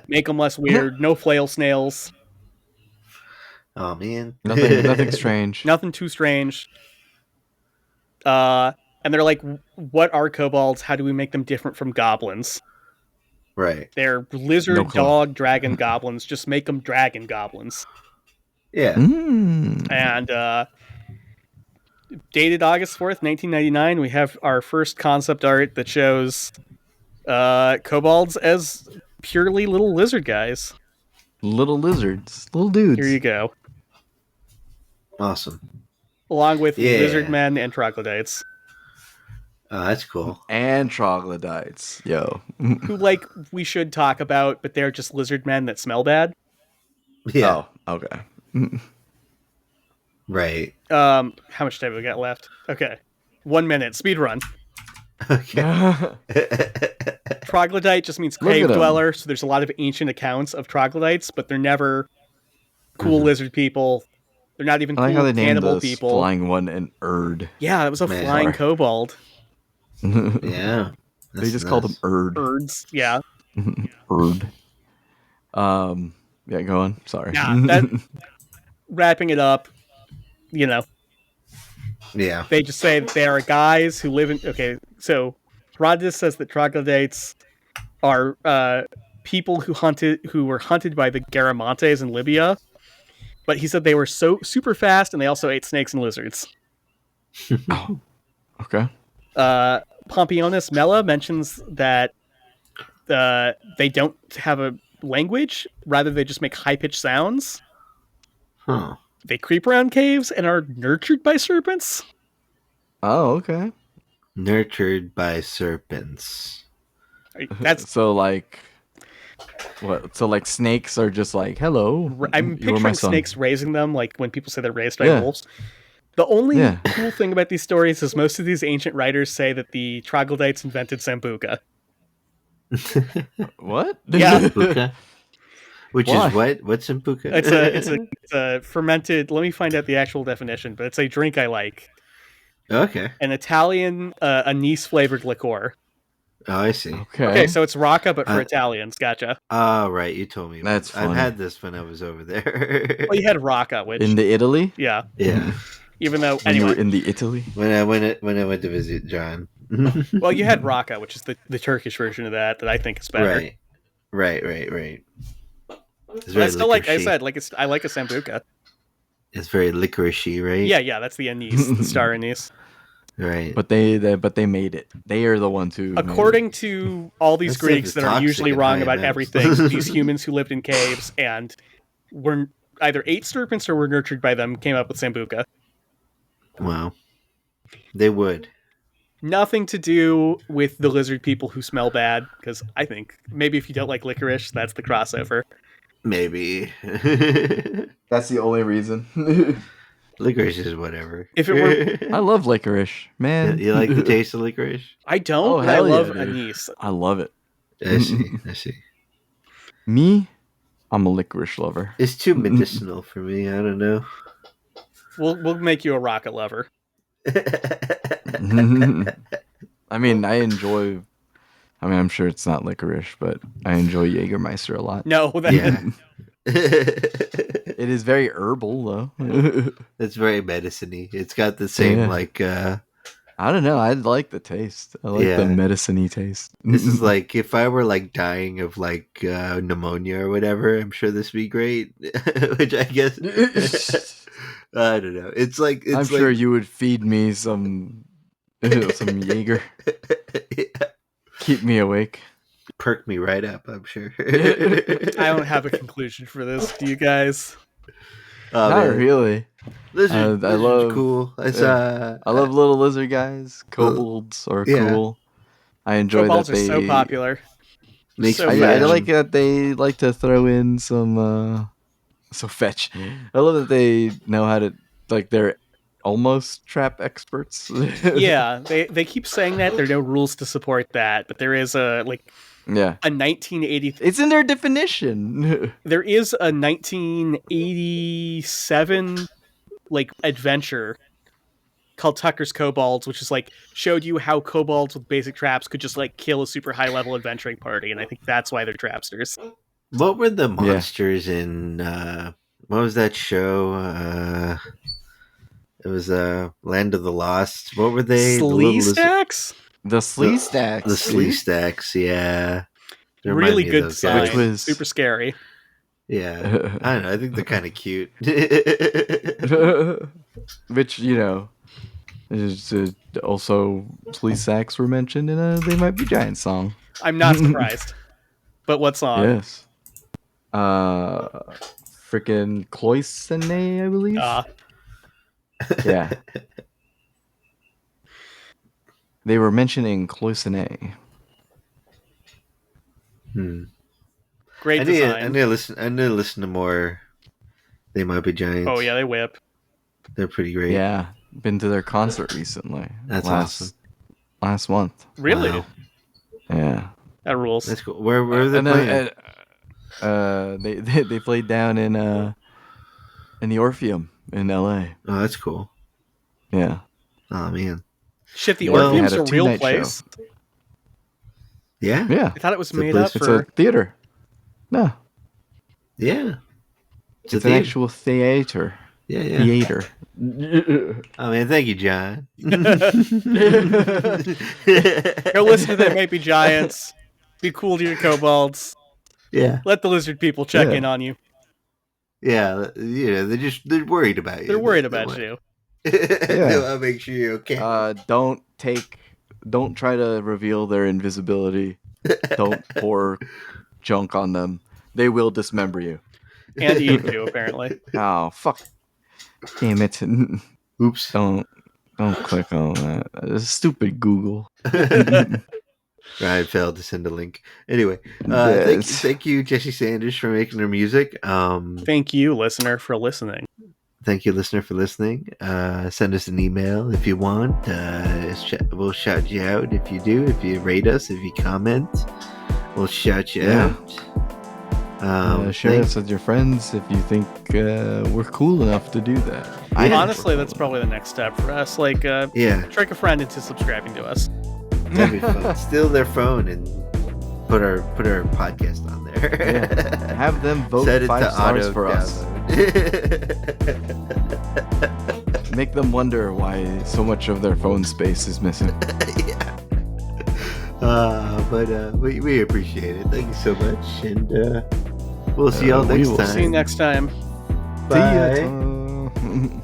Speaker 3: make them less weird, no flail snails.
Speaker 1: Oh man,
Speaker 2: Nothing strange.
Speaker 3: Nothing too strange. And they're like, what are kobolds? How do we make them different from goblins?
Speaker 1: Right.
Speaker 3: They're lizard,
Speaker 2: No clue.
Speaker 3: dog, dragon goblins. Just make them dragon goblins.
Speaker 1: Yeah.
Speaker 3: And dated August 4th, 1999, we have our first concept art that shows kobolds as purely little lizard guys.
Speaker 2: Little lizards. Little dudes.
Speaker 3: Here you go.
Speaker 1: Awesome.
Speaker 3: Along with
Speaker 1: Yeah.
Speaker 3: lizard men and troglodytes.
Speaker 1: Oh, that's cool.
Speaker 2: And troglodytes. Yo.
Speaker 3: Who, like, we should talk about, but they're just lizard men that smell bad.
Speaker 1: Yeah.
Speaker 2: Oh, okay.
Speaker 1: Right.
Speaker 3: How much time have we got left? Okay. 1 minute. Speed run.
Speaker 1: Okay.
Speaker 3: Troglodyte just means
Speaker 2: Look
Speaker 3: cave
Speaker 2: at 'em.
Speaker 3: dweller, so there's a lot of ancient accounts of troglodytes, but they're never cool
Speaker 1: Mhm.
Speaker 3: lizard people. They're not even
Speaker 2: I like how
Speaker 3: cool
Speaker 2: they named
Speaker 3: cannibal
Speaker 2: the
Speaker 3: people.
Speaker 2: flying one an Erd.
Speaker 3: Yeah, that was a
Speaker 1: Man.
Speaker 3: flying
Speaker 2: Sorry.
Speaker 3: kobold.
Speaker 1: Yeah.
Speaker 2: They
Speaker 1: That's
Speaker 2: just called him
Speaker 1: nuts.
Speaker 2: Erd.
Speaker 3: Birds. Yeah.
Speaker 2: Erd. Yeah, go on. Sorry.
Speaker 3: Yeah. That wrapping it up, you know,
Speaker 1: Yeah.
Speaker 3: they just say that they are guys who live in. Okay, so Herodotus says that troglodytes are people who were hunted by the Garamantes in Libya, but he said they were so super fast and they also ate snakes and lizards.
Speaker 2: Oh, okay.
Speaker 3: Pompeianus Mela mentions that they don't have a language; rather, they just make high pitched sounds.
Speaker 1: Huh.
Speaker 3: They creep around caves and are nurtured by serpents.
Speaker 2: Oh, okay.
Speaker 1: Nurtured by serpents.
Speaker 3: That's
Speaker 2: So like what? So like snakes are just like, hello,
Speaker 3: I'm
Speaker 2: you were my
Speaker 3: picturing
Speaker 2: son.
Speaker 3: snakes raising them, like when people say they're raised by
Speaker 2: Yeah.
Speaker 3: wolves. The only
Speaker 2: Yeah.
Speaker 3: cool thing about these stories is most of these ancient writers say that the troglodytes invented sambuca.
Speaker 2: What?
Speaker 3: Yeah.
Speaker 1: Sambuca? Which
Speaker 2: Why?
Speaker 1: is what? What's sambuca?
Speaker 3: It's a fermented. Let me find out the actual definition, but it's a drink I like.
Speaker 1: Okay.
Speaker 3: An Italian anise flavored liqueur.
Speaker 1: Oh, I see.
Speaker 2: Okay.
Speaker 3: Okay, so it's raka, but for
Speaker 1: Uh,
Speaker 3: Italians. Gotcha.
Speaker 1: Oh, right. You told me.
Speaker 2: That's
Speaker 1: I've
Speaker 2: funny.
Speaker 1: had this when I was over there.
Speaker 3: Well, you had raka, which
Speaker 2: In the Italy?
Speaker 3: yeah.
Speaker 1: Yeah.
Speaker 3: Even though
Speaker 2: When you were
Speaker 3: anyway,
Speaker 2: in the Italy?
Speaker 1: When I went to visit John.
Speaker 3: well, you had raka, which is the Turkish version of that I think is better.
Speaker 1: Right. Right. It's
Speaker 3: But I
Speaker 1: very
Speaker 3: still like I
Speaker 1: licoricey.
Speaker 3: said, I like a sambuca.
Speaker 1: It's very licoricey, right?
Speaker 3: Yeah, that's the anise, the star anise.
Speaker 1: Right.
Speaker 2: But they made it. They are the ones who made
Speaker 3: According to all these
Speaker 1: That stuff
Speaker 3: Greeks
Speaker 1: is
Speaker 3: that are
Speaker 1: toxic
Speaker 3: usually
Speaker 1: in
Speaker 3: wrong
Speaker 1: high
Speaker 3: about
Speaker 1: amounts.
Speaker 3: everything, these humans who lived in caves and were either ate serpents or were nurtured by them came up with sambuca.
Speaker 1: Wow. They would.
Speaker 3: Nothing to do with the lizard people who smell bad, because I think maybe if you don't like licorice, that's the crossover.
Speaker 1: Maybe.
Speaker 2: That's the only reason.
Speaker 1: Licorice is whatever.
Speaker 3: If it were-
Speaker 2: I love licorice, man.
Speaker 1: You like the taste of licorice?
Speaker 3: I don't,
Speaker 2: Oh,
Speaker 3: but I
Speaker 2: hell yeah,
Speaker 3: love
Speaker 2: dude.
Speaker 3: anise.
Speaker 2: I love it.
Speaker 1: I see.
Speaker 2: Me, I'm a licorice lover.
Speaker 1: It's too medicinal for me. I don't know.
Speaker 3: We'll make you a rocket lover.
Speaker 2: I mean, I'm sure it's not licorice, but I enjoy Jägermeister a lot.
Speaker 3: No, that
Speaker 1: Yeah.
Speaker 2: It is very herbal, though.
Speaker 1: It's very medicine-y. It's got the same,
Speaker 2: Yeah.
Speaker 1: like,
Speaker 2: I don't know. I like the taste. I like the
Speaker 1: Yeah.
Speaker 2: medicine-y taste.
Speaker 1: this is like, if I were, like, dying of, like, pneumonia or whatever, I'm sure this would be great. Which I guess... I don't know. It's like...
Speaker 2: I'm
Speaker 1: It's
Speaker 2: sure
Speaker 1: like,
Speaker 2: you would feed me some Jaeger.
Speaker 1: Yeah.
Speaker 2: Keep me awake.
Speaker 1: Perk me right up, I'm sure.
Speaker 3: I don't have a conclusion for this. Do you guys?
Speaker 1: Oh,
Speaker 2: Not
Speaker 1: man.
Speaker 2: really.
Speaker 1: Lizards
Speaker 2: I
Speaker 1: are
Speaker 2: love-
Speaker 1: cool. It's,
Speaker 2: I love little lizard guys. Kobolds are
Speaker 1: Yeah.
Speaker 2: cool. I enjoy
Speaker 3: Kobolds
Speaker 2: that
Speaker 3: are
Speaker 2: they.
Speaker 3: so popular.
Speaker 1: Makes
Speaker 3: So
Speaker 1: me,
Speaker 2: I
Speaker 3: fetch.
Speaker 2: like that they like to throw in some. So fetch. I love that they know how to they're almost trap experts.
Speaker 3: Yeah, they keep saying that there are no rules to support that, but there is a
Speaker 2: Yeah.
Speaker 3: 1980.
Speaker 2: It's in their definition.
Speaker 3: There is a 1987 adventure called Tucker's Kobolds, which is showed you how kobolds with basic traps could just kill a super high level adventuring party, and I think that's why they're trapsters.
Speaker 1: What were the monsters in what was that show? It was Land of the Lost. What were they?
Speaker 3: Slee stacks?
Speaker 2: The Slee Stacks.
Speaker 1: The Slee Stacks, yeah. They remind
Speaker 3: Really
Speaker 1: me of
Speaker 3: good
Speaker 1: those
Speaker 3: design.
Speaker 1: guys.
Speaker 2: Which was-
Speaker 3: super scary.
Speaker 1: Yeah. I don't know, I think they're kinda cute.
Speaker 2: Which, is also Slee Stacks were mentioned in a They Might Be Giants song.
Speaker 3: I'm not surprised. But what song?
Speaker 2: Yes. Freaking Cloisonne, I believe. Yeah. They were mentioning Cloisonne.
Speaker 3: Great
Speaker 1: I
Speaker 3: design.
Speaker 1: need to listen to more They Might Be Giants.
Speaker 3: Oh yeah, they whip.
Speaker 1: They're pretty great.
Speaker 2: Yeah. Been to their concert recently.
Speaker 1: That's awesome.
Speaker 2: Last month.
Speaker 3: Really?
Speaker 1: Wow.
Speaker 2: Yeah.
Speaker 3: That rules.
Speaker 1: That's cool. Where are they
Speaker 2: And
Speaker 1: playing?
Speaker 2: then, they played down in in the Orpheum in L.A.
Speaker 1: Oh, that's cool.
Speaker 2: Yeah.
Speaker 1: Oh man.
Speaker 3: Shit, the
Speaker 2: Yeah, they
Speaker 3: Orpheum's
Speaker 2: had
Speaker 3: a
Speaker 2: a
Speaker 3: real
Speaker 2: 2-night show.
Speaker 3: place.
Speaker 1: Yeah.
Speaker 2: Yeah.
Speaker 3: I thought it was
Speaker 1: It's a
Speaker 3: made
Speaker 1: place-
Speaker 3: up
Speaker 2: It's a
Speaker 3: for.
Speaker 2: theater. No,
Speaker 1: Yeah.
Speaker 2: it's an
Speaker 1: theater.
Speaker 2: actual theater.
Speaker 1: Yeah, yeah.
Speaker 2: Theater.
Speaker 1: Oh man, thank you, John.
Speaker 3: Go listen to They Might Be Giants. Be cool to your kobolds.
Speaker 1: Yeah,
Speaker 3: Let the lizard people check
Speaker 2: Yeah.
Speaker 3: in on you.
Speaker 1: yeah. They're worried about you.
Speaker 3: They're worried
Speaker 1: They
Speaker 3: about
Speaker 1: want-
Speaker 3: you.
Speaker 1: They want to make sure you're okay.
Speaker 2: Don't try to reveal their invisibility. Don't pour junk on them. They will dismember you.
Speaker 3: And eat you, apparently.
Speaker 2: Oh, fuck. Damn it.
Speaker 1: Oops.
Speaker 2: Don't click on that. Stupid Google.
Speaker 1: Ryan failed to send a link. Anyway,
Speaker 2: Yes.
Speaker 1: thank you, Jesse Sanders, for making their music.
Speaker 3: Thank you, listener, for listening.
Speaker 1: Thank you, listener, for listening. Send us an email if you want. We'll shout you out if you do. If you rate us, if you comment, we'll shout you
Speaker 2: Yeah.
Speaker 1: out.
Speaker 2: Share us with your friends if you think we're cool enough to do that. I think
Speaker 3: Honestly,
Speaker 2: we're
Speaker 3: that's
Speaker 2: cool
Speaker 3: probably the next step for us. Like,
Speaker 1: Yeah,
Speaker 3: trick a friend into subscribing to us.
Speaker 1: that'd be fun. Steal their phone and put our podcast on there.
Speaker 2: Yeah. Have them vote
Speaker 1: Set it
Speaker 2: 5
Speaker 1: to
Speaker 2: stars
Speaker 1: auto
Speaker 2: for us.
Speaker 1: download.
Speaker 2: Make them wonder why so much of their phone space is missing.
Speaker 1: Yeah. But we appreciate it. Thank you so much, and we'll see y'all
Speaker 2: We
Speaker 1: next
Speaker 2: will
Speaker 1: time.
Speaker 3: See you next time.
Speaker 2: See
Speaker 1: Bye.
Speaker 2: ya.